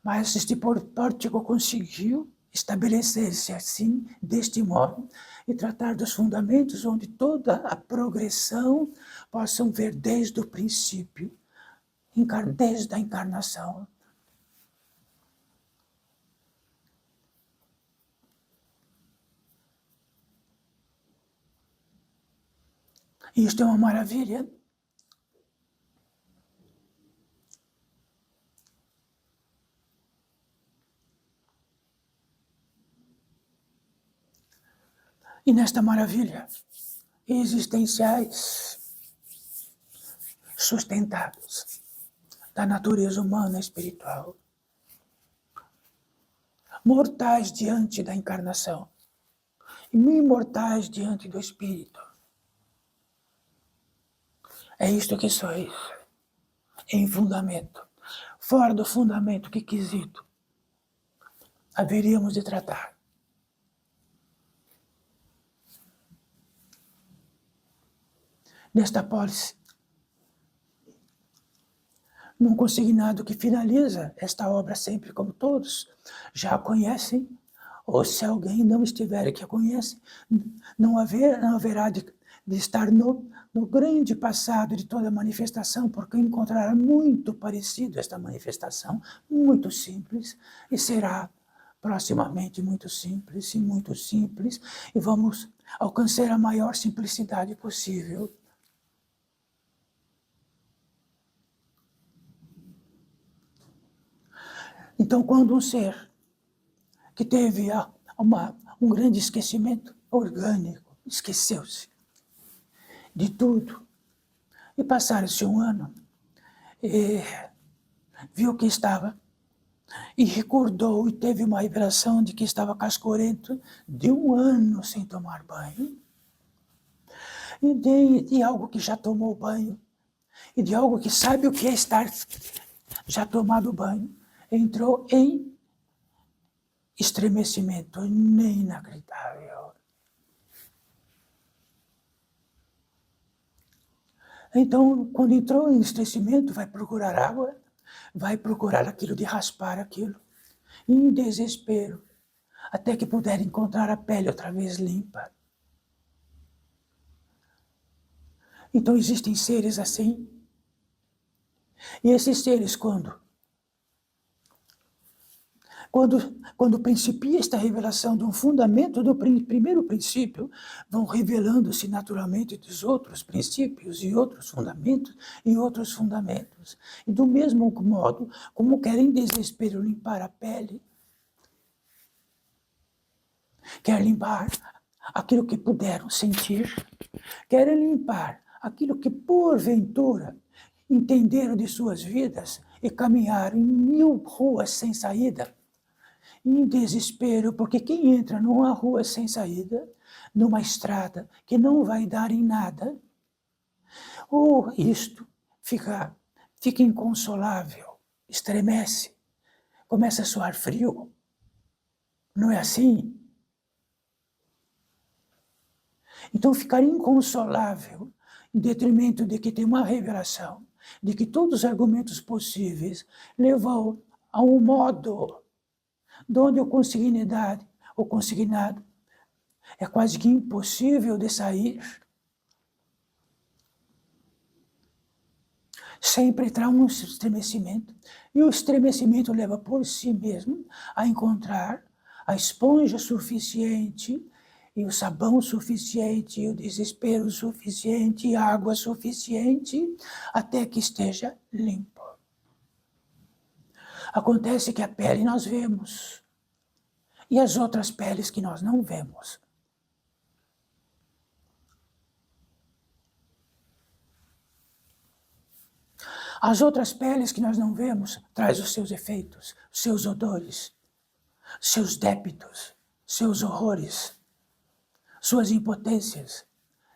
Mas este pórtico conseguiu estabelecer-se assim, deste modo, e tratar dos fundamentos onde toda a progressão possam ver desde o princípio, desde a encarnação. Isto é uma maravilha. E nesta maravilha, existenciais, sustentados da natureza humana e espiritual, mortais diante da encarnação, imortais diante do Espírito. É isto que sois, em fundamento. Fora do fundamento, que quesito haveríamos de tratar? nesta apólice, num consignado que finaliza esta obra sempre, como todos já a conhecem, ou se alguém não estiver que a conhece, não haverá de estar no grande passado de toda a manifestação, porque encontrará muito parecido esta manifestação, muito simples, e será proximamente muito simples, e vamos alcançar a maior simplicidade possível. Então, quando um ser que teve um grande esquecimento orgânico, esqueceu-se de tudo, e passaram-se um ano, e viu que estava, e recordou, e teve uma revelação de que estava cascorento de um ano sem tomar banho, e de algo que já tomou banho, e de algo que sabe o que é estar já tomado banho, entrou em estremecimento inacreditável. Então, quando entrou em estremecimento, vai procurar água, vai procurar aquilo de raspar aquilo, em desespero, até que puder encontrar a pele outra vez limpa. Então existem seres assim, e esses seres, quando principia esta revelação de um fundamento do primeiro princípio, vão revelando-se naturalmente dos outros princípios e outros fundamentos e outros fundamentos. E do mesmo modo, como querem em desespero limpar a pele, quer limpar aquilo que puderam sentir, querem limpar aquilo que porventura entenderam de suas vidas e caminharam em 1000 ruas sem saída, em desespero, porque quem entra numa rua sem saída, numa estrada que não vai dar em nada, ou isto fica inconsolável, estremece, começa a suar frio. Não é assim? Então ficar inconsolável, em detrimento de que tem uma revelação, de que todos os argumentos possíveis levam a um modo onde o consignado é quase que impossível de sair. Sempre traz um estremecimento, e o estremecimento leva por si mesmo a encontrar a esponja suficiente, e o sabão suficiente, e o desespero suficiente, e a água suficiente, até que esteja limpo. Acontece que a pele nós vemos, e as outras peles que nós não vemos. As outras peles que nós não vemos traz os seus efeitos, seus odores, seus débitos, seus horrores, suas impotências,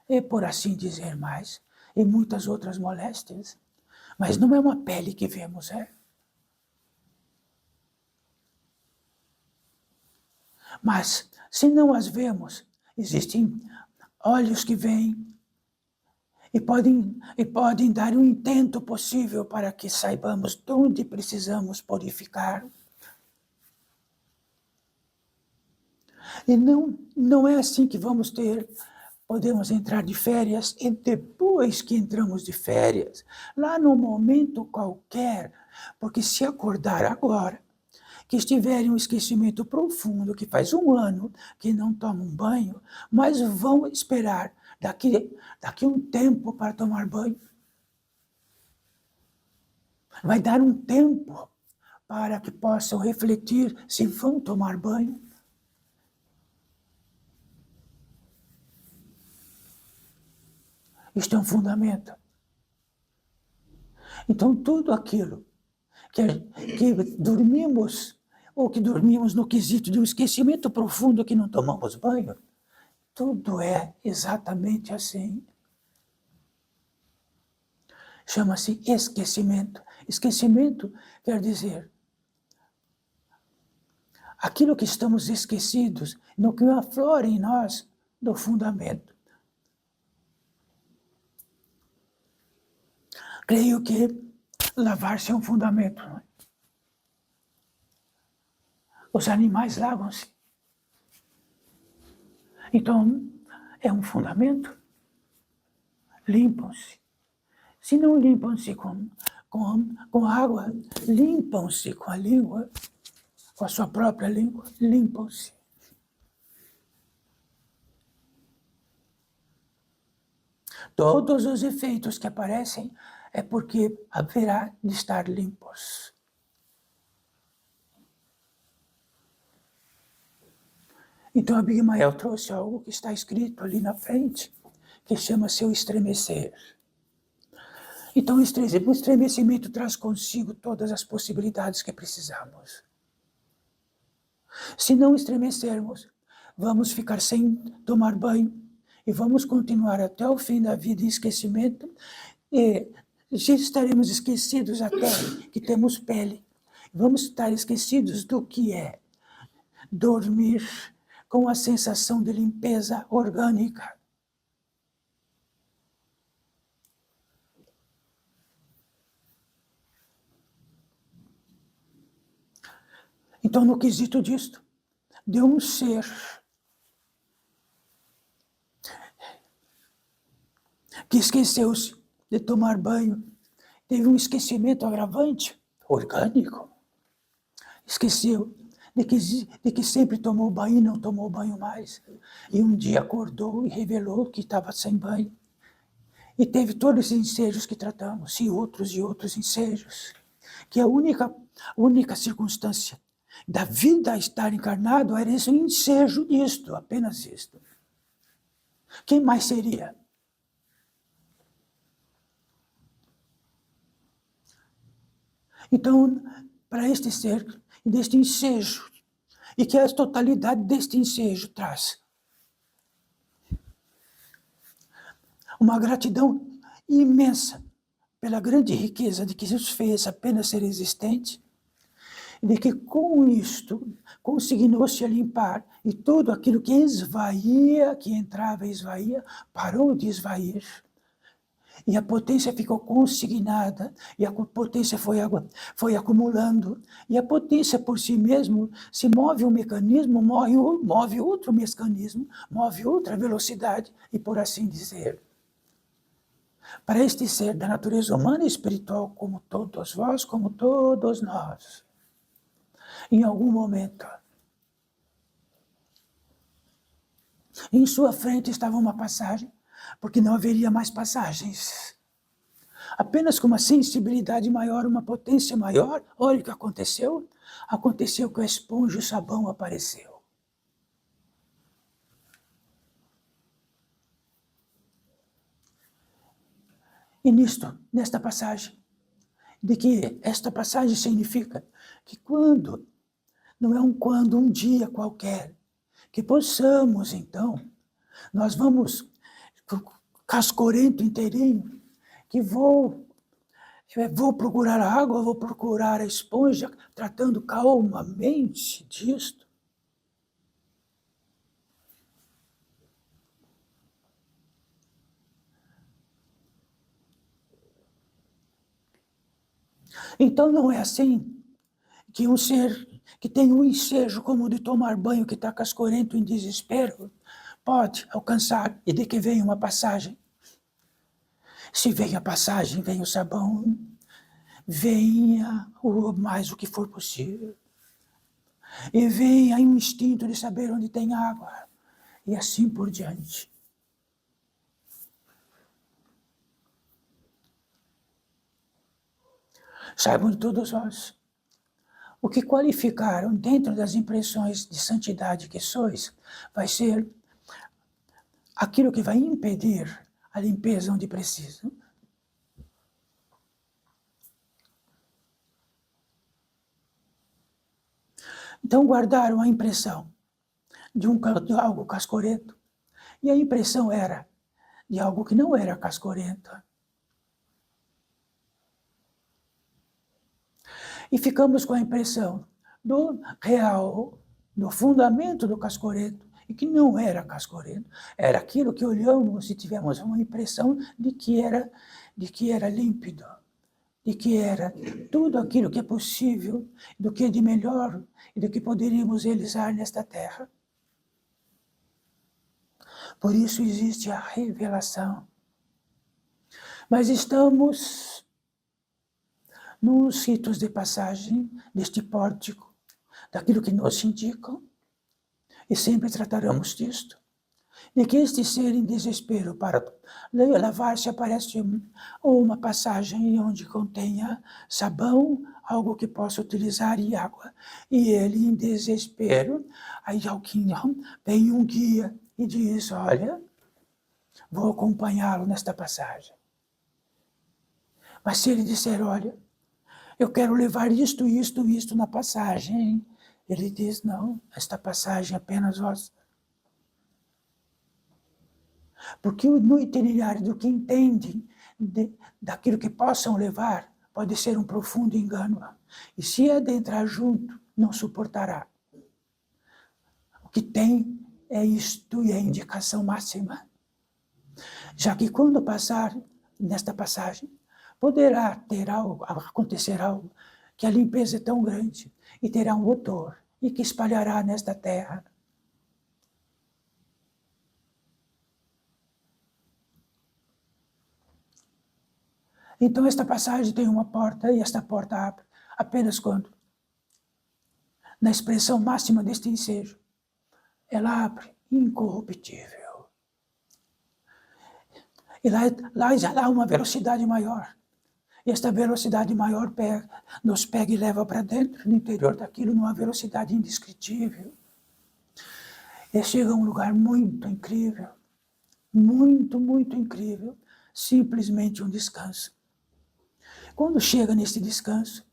e por assim dizer mais, e muitas outras moléstias. Mas não é uma pele que vemos, é? Mas, se não as vemos, existem olhos que veem e podem dar um intento possível para que saibamos onde precisamos purificar. E não é assim que podemos entrar de férias, e depois que entramos de férias, lá no momento qualquer, porque se acordar agora, que estiver em um esquecimento profundo, que faz um ano que não tomam um banho, mas vão esperar daqui um tempo para tomar banho. Vai dar um tempo para que possam refletir se vão tomar banho. Isto é um fundamento. Então, tudo aquilo que dormimos, ou que dormimos no quesito de um esquecimento profundo que não tomamos banho, tudo é exatamente assim. Chama-se esquecimento. Esquecimento quer dizer aquilo que estamos esquecidos, no que aflora em nós do fundamento. Creio que lavar-se é um fundamento. Não é? Os animais lavam-se. Então, é um fundamento. Limpam-se. Se não limpam-se com água, limpam-se com a língua, com a sua própria língua, limpam-se. Todos os efeitos que aparecem é porque haverá de estar limpos. Então Abigail trouxe algo que está escrito ali na frente, que chama-se o estremecer. Então o estremecimento traz consigo todas as possibilidades que precisamos. Se não estremecermos, vamos ficar sem tomar banho e vamos continuar até o fim da vida em esquecimento e já estaremos esquecidos até que temos pele. Vamos estar esquecidos do que é dormir com a sensação de limpeza orgânica. Então, no quesito disto, de um ser que esqueceu-se de tomar banho, teve um esquecimento agravante, orgânico, esqueceu de que sempre tomou banho e não tomou banho mais, e um dia acordou e revelou que estava sem banho, e teve todos esses ensejos que tratamos, e outros ensejos, que a única circunstância da vida estar encarnado era esse ensejo disto, apenas isto. Quem mais seria? Então, para este ser, deste ensejo, e que a totalidade deste ensejo traz uma gratidão imensa pela grande riqueza de que Jesus fez apenas ser existente, de que com isto conseguiu-se limpar e tudo aquilo que esvaía, que entrava e esvaía, parou de esvair. E a potência ficou consignada, e a potência foi acumulando, e a potência por si mesmo, se move um mecanismo, move outro mecanismo, move outra velocidade, e por assim dizer. Para este ser da natureza humana e espiritual, como todos vós, como todos nós, em algum momento, em sua frente estava uma passagem, porque não haveria mais passagens. Apenas com uma sensibilidade maior, uma potência maior, olha o que aconteceu. Aconteceu que a esponja e o sabão apareceu. E nesta passagem, de que esta passagem significa que não é um dia qualquer, que possamos então, nós vamos cascorento inteirinho, que vou procurar a água, vou procurar a esponja, tratando calmamente disto. Então não é assim que um ser que tem um ensejo como o de tomar banho, que está cascorento em desespero, pode alcançar, e de que vem uma passagem. Se vem a passagem, vem o sabão, venha mais o que for possível. E venha um instinto de saber onde tem água, e assim por diante. Saibam todos nós, o que qualificaram dentro das impressões de santidade que sois, vai ser aquilo que vai impedir a limpeza onde precisa. Então guardaram a impressão de algo cascorento, e a impressão era de algo que não era cascorento. E ficamos com a impressão do real, do fundamento do cascorento, e que não era cascorento. Era aquilo que olhamos e tivemos uma impressão de que era de que era límpido, de que era tudo aquilo que é possível, do que é de melhor e do que poderíamos realizar nesta terra. Por isso existe a revelação. Mas estamos nos ritos de passagem deste pórtico, daquilo que nos indicam, e sempre trataremos disto, de que este ser em desespero para lavar-se aparece uma passagem onde contenha sabão, algo que possa utilizar e água. E ele em desespero, aí vem um guia e diz, olha, vou acompanhá-lo nesta passagem. Mas se ele disser, olha, eu quero levar isto, isto, isto na passagem, ele diz, não, esta passagem é apenas vossa. Porque no itinerário do que entendem daquilo que possam levar, pode ser um profundo engano. E se adentrar junto, não suportará. O que tem é isto e é a indicação máxima. Já que quando passar nesta passagem, poderá ter algo, acontecer algo, que a limpeza é tão grande e terá um odor e que espalhará nesta terra. Então esta passagem tem uma porta e esta porta abre apenas quando, na expressão máxima deste ensejo, ela abre incorruptível. E lá já há uma velocidade maior. E esta velocidade maior nos pega e leva para dentro, no interior daquilo, numa velocidade indescritível. E chega a um lugar muito incrível, muito, muito incrível, simplesmente um descanso. Quando chega nesse descanso,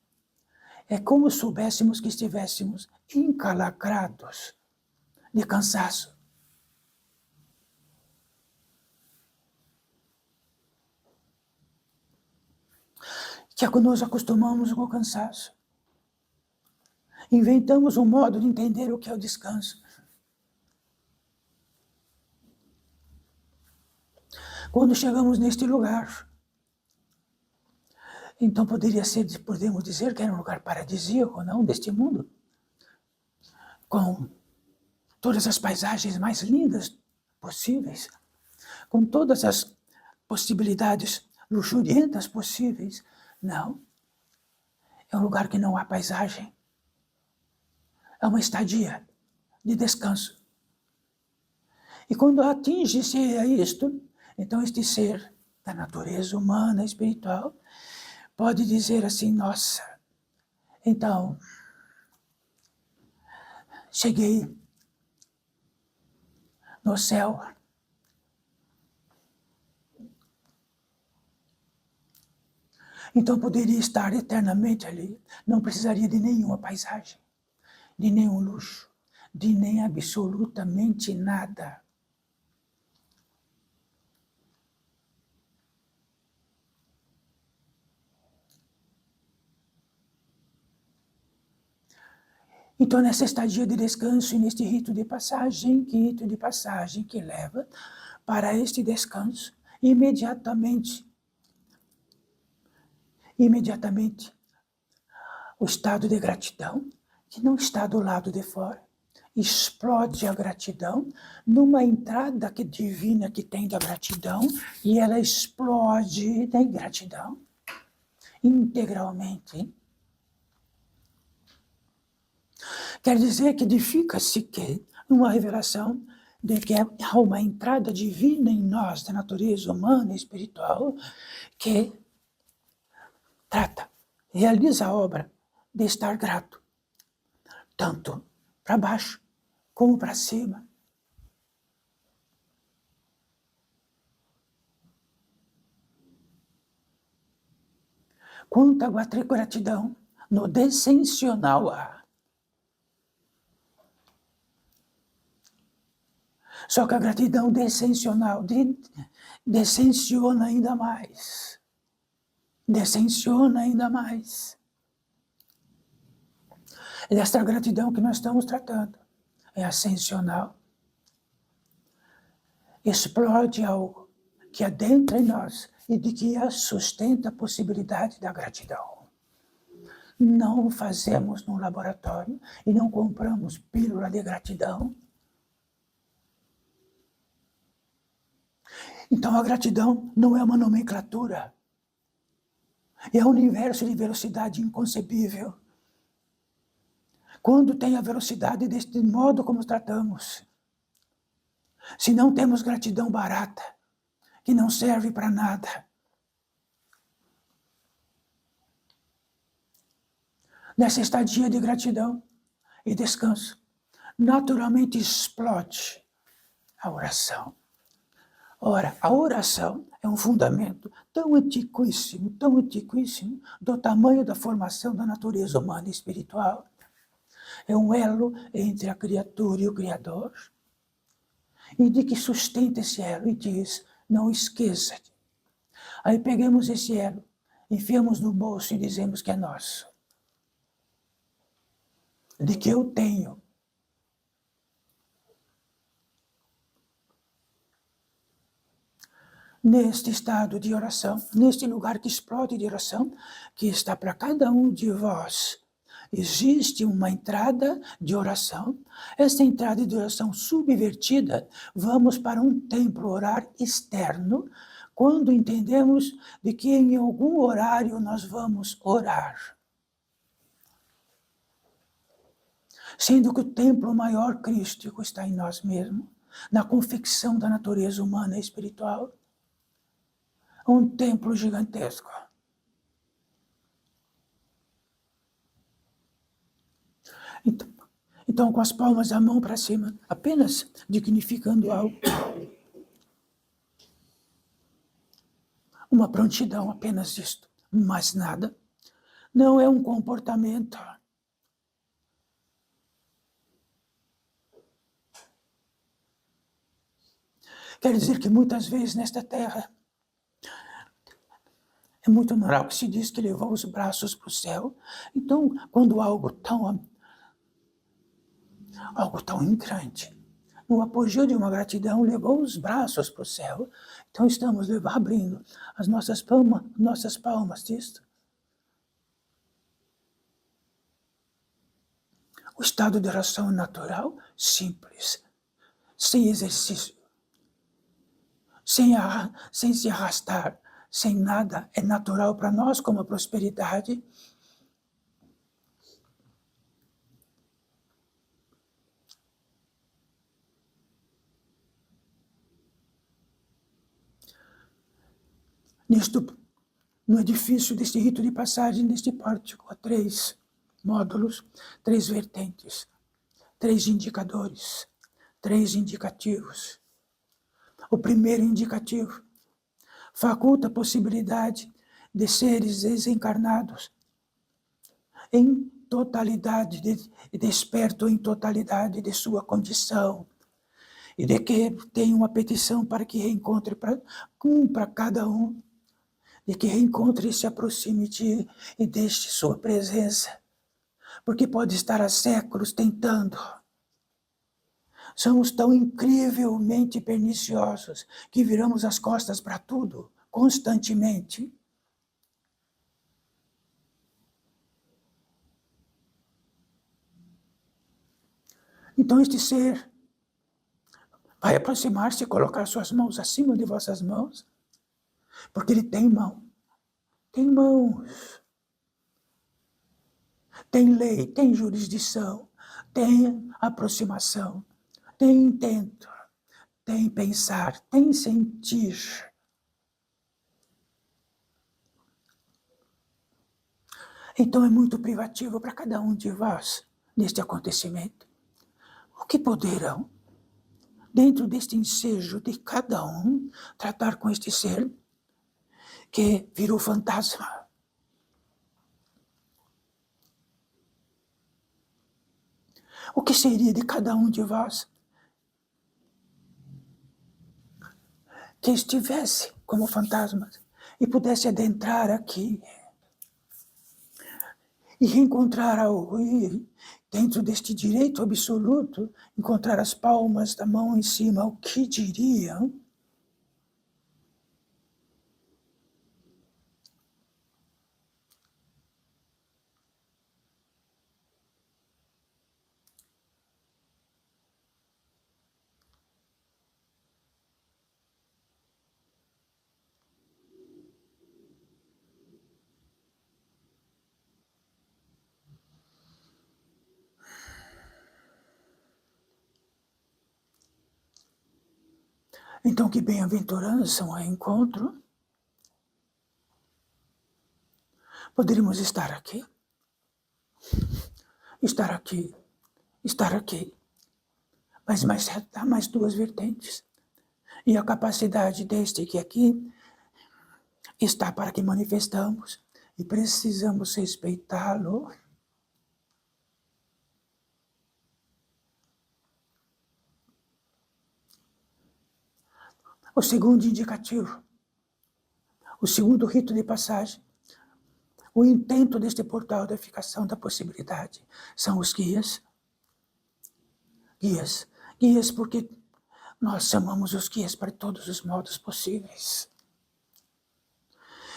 é como se soubéssemos que estivéssemos encalacrados de cansaço. Que nós acostumamos com o cansaço. Inventamos um modo de entender o que é o descanso. Quando chegamos neste lugar, então podemos dizer que era um lugar paradisíaco, não, deste mundo, com todas as paisagens mais lindas possíveis, com todas as possibilidades luxurientas possíveis. Não, é um lugar que não há paisagem, é uma estadia de descanso. E quando atinge-se a isto, então este ser da natureza humana, espiritual, pode dizer assim, nossa, então, cheguei no céu. Então poderia estar eternamente ali, não precisaria de nenhuma paisagem, de nenhum luxo, de nem absolutamente nada. Então, nessa estadia de descanso e neste rito de passagem que leva para este descanso, imediatamente, o estado de gratidão, que não está do lado de fora, explode a gratidão numa entrada divina que tem da gratidão, e ela explode da ingratidão integralmente. Quer dizer que edifica-se que uma revelação de que há uma entrada divina em nós, da natureza humana e espiritual, que realiza a obra de estar grato, tanto para baixo como para cima. Quanta gratidão no descensional há. Só que a gratidão descensional descenciona ainda mais. Descenciona ainda mais. É desta gratidão que nós estamos tratando. É ascensional. Explode algo que adentra em nós e de que a sustenta a possibilidade da gratidão. Não fazemos no laboratório e não compramos pílula de gratidão. Então a gratidão não é uma nomenclatura. É um universo de velocidade inconcebível. Quando tem a velocidade deste modo como tratamos, se não temos gratidão barata, que não serve para nada, nessa estadia de gratidão e descanso, naturalmente explode a oração. Ora, a oração é um fundamento tão antiquíssimo, do tamanho da formação da natureza humana e espiritual. É um elo entre a criatura e o Criador, e de que sustenta esse elo e diz, não esqueça. Aí pegamos esse elo, enfiamos no bolso e dizemos que é nosso. De que eu tenho. Neste estado de oração, neste lugar que explode de oração, que está para cada um de vós, existe uma entrada de oração. Esta entrada de oração subvertida, vamos para um templo orar externo, quando entendemos de que em algum horário nós vamos orar. Sendo que o templo maior crístico está em nós mesmos, na confecção da natureza humana e espiritual. Um templo gigantesco. Então, com as palmas da mão para cima, apenas dignificando algo. Uma prontidão, apenas isto, mais nada. Não é um comportamento. Quer dizer que muitas vezes nesta terra, é muito normal que se diz que levou os braços para o céu. Então, quando algo tão grande, no apogeu de uma gratidão, levou os braços para o céu. Então estamos abrindo as nossas palmas disto. O estado de oração natural, simples, sem exercício, sem se arrastar, sem nada, é natural para nós como a prosperidade. No edifício deste rito de passagem, deste pórtico, há 3 módulos, 3 vertentes, 3 indicadores, 3 indicativos. O primeiro indicativo faculta a possibilidade de seres desencarnados em totalidade, desperto em totalidade de sua condição, e de que tem uma petição para que reencontre para cada um, de que reencontre e se aproxime de e deixe sua presença, porque pode estar há séculos tentando. Somos tão incrivelmente perniciosos que viramos as costas para tudo, constantemente. Então este ser vai aproximar-se e colocar suas mãos acima de vossas mãos, porque ele tem mão, tem mãos, tem lei, tem jurisdição, tem aproximação, tem intento, tem pensar, tem sentir. Então é muito privativo para cada um de vós neste acontecimento. O que poderão, dentro deste ensejo de cada um, tratar com este ser que virou fantasma? O que seria de cada um de vós que estivesse como fantasma e pudesse adentrar aqui e reencontrar algo, e dentro deste direito absoluto, encontrar as palmas da mão em cima, o que diriam? Então, que bem-aventurança um encontro. Poderíamos estar aqui, mas há mais duas vertentes. E a capacidade deste que aqui está para que manifestamos e precisamos respeitá-lo. O segundo indicativo, o segundo rito de passagem, o intento deste portal da ficação da possibilidade são os guias. Guias porque nós chamamos os guias para todos os modos possíveis.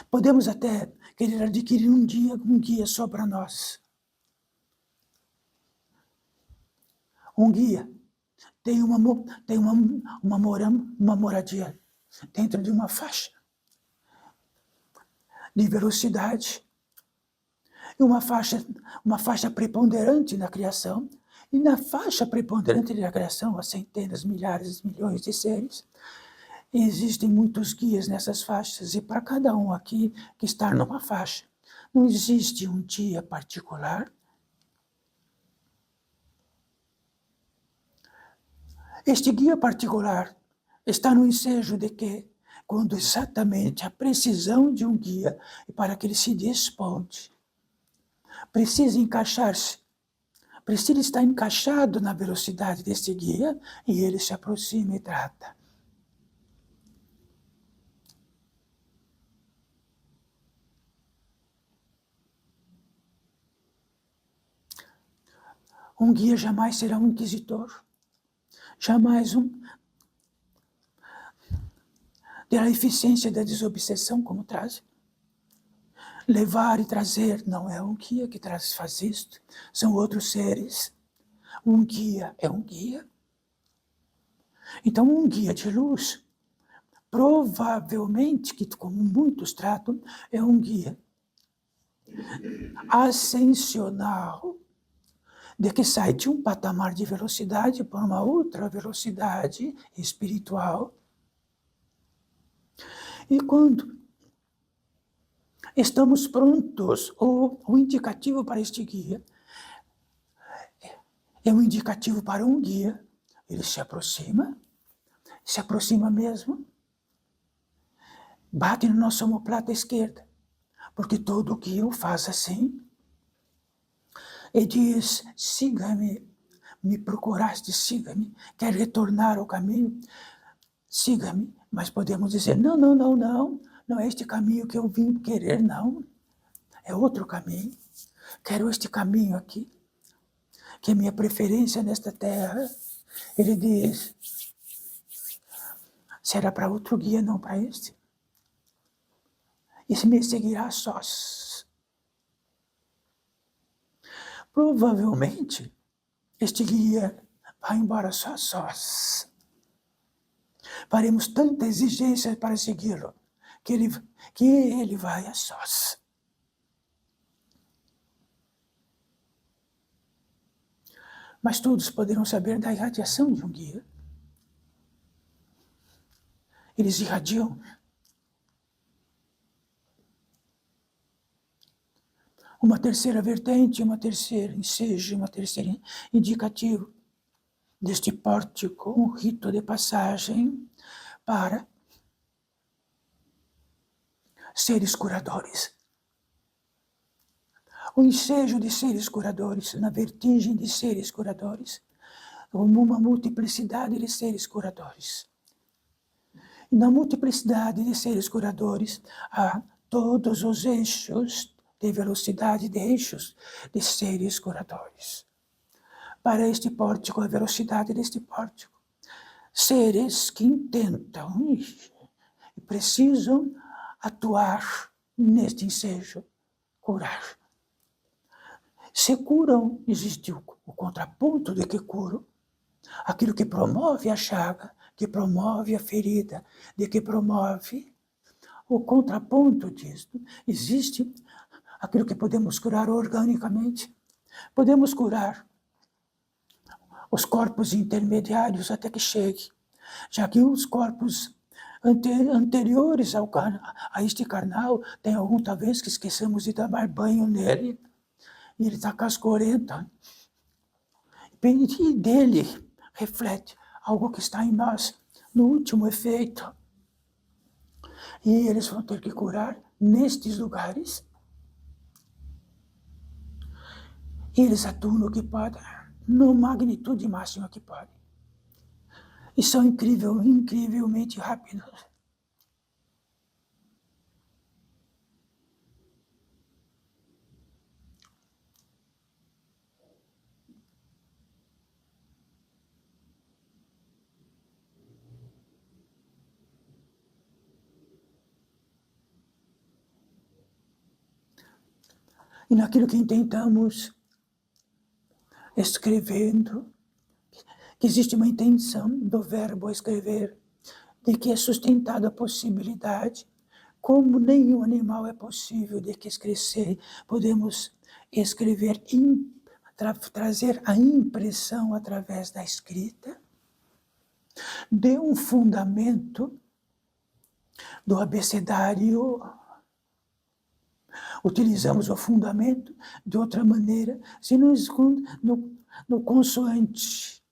Podemos até querer adquirir um guia só para nós. Um guia tem uma moradia dentro de uma faixa de velocidade, e uma faixa preponderante na criação, e na faixa preponderante da criação, há centenas, milhares, milhões de seres, e existem muitos guias nessas faixas, e para cada um aqui que está numa faixa, não existe um dia particular. Este guia particular está no ensejo de que, quando exatamente a precisão de um guia, para que ele se desponte, precisa encaixar-se, precisa estar encaixado na velocidade desse guia, e ele se aproxima e trata. Um guia jamais será um inquisitor, jamais terá eficiência da desobsessão como traz. Levar e trazer não é um guia que faz isto, são outros seres. Um guia é um guia. Então, um guia de luz, provavelmente, que como muitos tratam, é um guia ascensional, de que sai de um patamar de velocidade para uma outra velocidade espiritual. E quando estamos prontos, o indicativo para este guia é um indicativo para um guia. Ele se aproxima mesmo, bate na nossa omoplata esquerda, porque todo guia o faz assim, e diz: siga-me, me procuraste, siga-me, quer retornar ao caminho, siga-me. Mas podemos dizer: não é este caminho que eu vim querer, não, é outro caminho, quero este caminho aqui, que é minha preferência nesta terra. Ele diz: será para outro guia, não para este? E se me seguirá sós. Provavelmente, este guia vai embora sós. Faremos tanta exigência para segui-lo, que ele vai a sós. Mas todos poderão saber da irradiação de um guia. Eles irradiam. Uma terceira vertente, uma terceira ensejo, uma terceira indicativo deste pórtico, um rito de passagem para seres curadores. O ensejo de seres curadores, na vertigem de seres curadores, como uma multiplicidade de seres curadores. E na multiplicidade de seres curadores, há todos os eixos de velocidade, de eixos de seres curadores. Para este pórtico, a velocidade deste pórtico, seres que intentam e precisam atuar neste ensejo, curar. Se curam, existe o contraponto de que curam, aquilo que promove a chaga, que promove a ferida, de que promove o contraponto disto. Existe aquilo que podemos curar organicamente, podemos curar os corpos intermediários até que chegue já que os corpos anteriores a este carnal, tem algum talvez que esqueçamos de dar banho nele, e ele está cascorento, e dele reflete algo que está em nós, no último efeito. E eles vão ter que curar nestes lugares. E eles atuam no que podem, na magnitude máxima que podem. E são incrivelmente rápidos. E naquilo que intentamos, escrevendo, que existe uma intenção do verbo escrever, de que é sustentada a possibilidade, como nenhum animal é possível de que crescer, podemos escrever, trazer a impressão através da escrita, de um fundamento do abecedário. Utilizamos o fundamento de outra maneira, se não no consoante,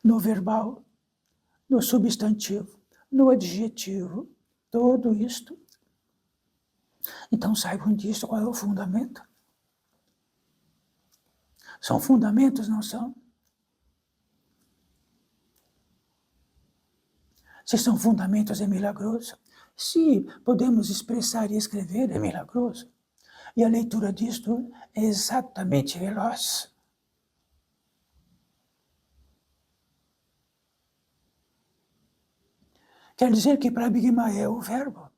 no verbal, no substantivo, no adjetivo, tudo isto. Então saibam disso, qual é o fundamento. São fundamentos, não são? Se são fundamentos, é milagroso. Se podemos expressar e escrever, é milagroso. E a leitura disto é exatamente veloz. Quer dizer que para Abigma é o verbo.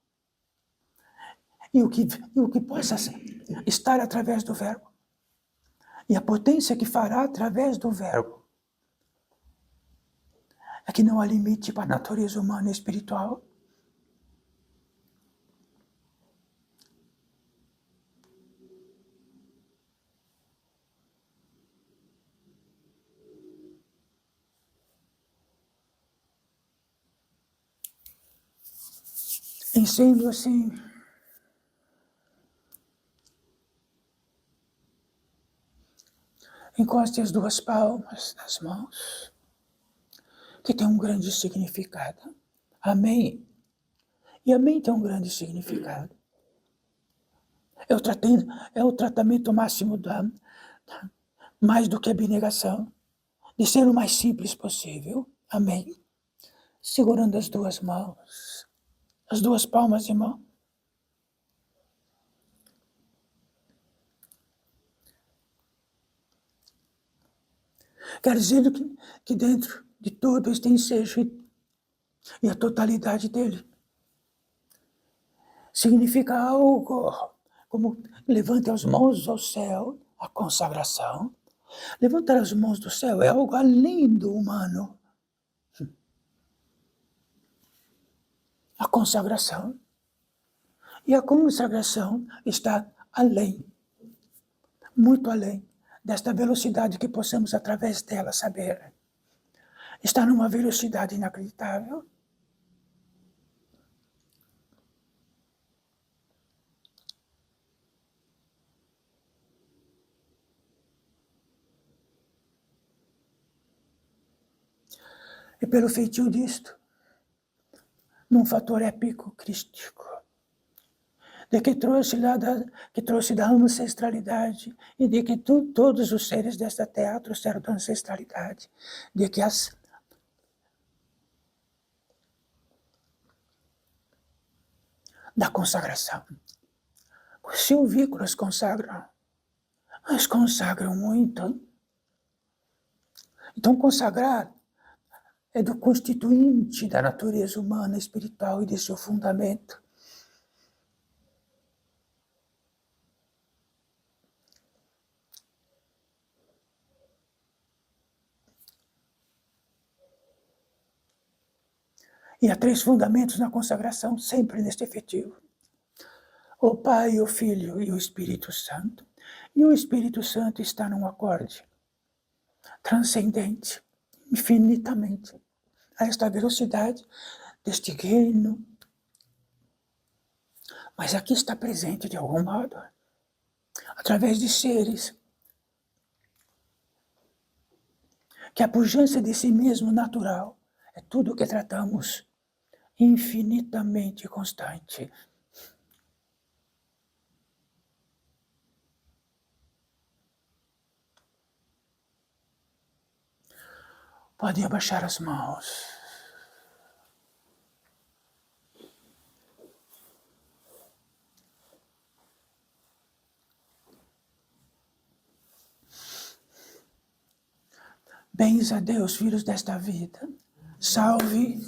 E o que possa estar através do verbo. E a potência que fará através do verbo. É que não há limite para a natureza humana e espiritual. Em sendo assim, encoste as duas palmas nas mãos, que tem um grande significado. Amém. E amém tem um grande significado. É o tratamento máximo mais do que abnegação, de ser o mais simples possível. Amém. Segurando as duas mãos, as duas palmas de mão. Quer dizer que dentro de todo este ensejo e a totalidade dele significa algo como levante as mãos ao céu, a consagração. Levantar as mãos do céu é algo além do humano. A consagração. E a consagração está além, muito além desta velocidade que possamos através dela saber. Está numa velocidade inacreditável. E pelo feitio disto, num fator épico crístico, de que trouxe da ancestralidade, e de que todos os seres desta terra trouxeram da ancestralidade, de que da consagração. Os silvícolas consagram, mas consagram muito. Então consagrar é do constituinte da natureza humana, espiritual e de seu fundamento. E há três fundamentos na consagração, sempre neste efetivo. O Pai, o Filho e o Espírito Santo. E o Espírito Santo está num acorde transcendente, infinitamente, a esta velocidade deste reino. Mas aqui está presente de algum modo, através de seres que a pujança de si mesmo natural é tudo o que tratamos, infinitamente constante. Podem abaixar as mãos. Bens a Deus, filhos desta vida. Salve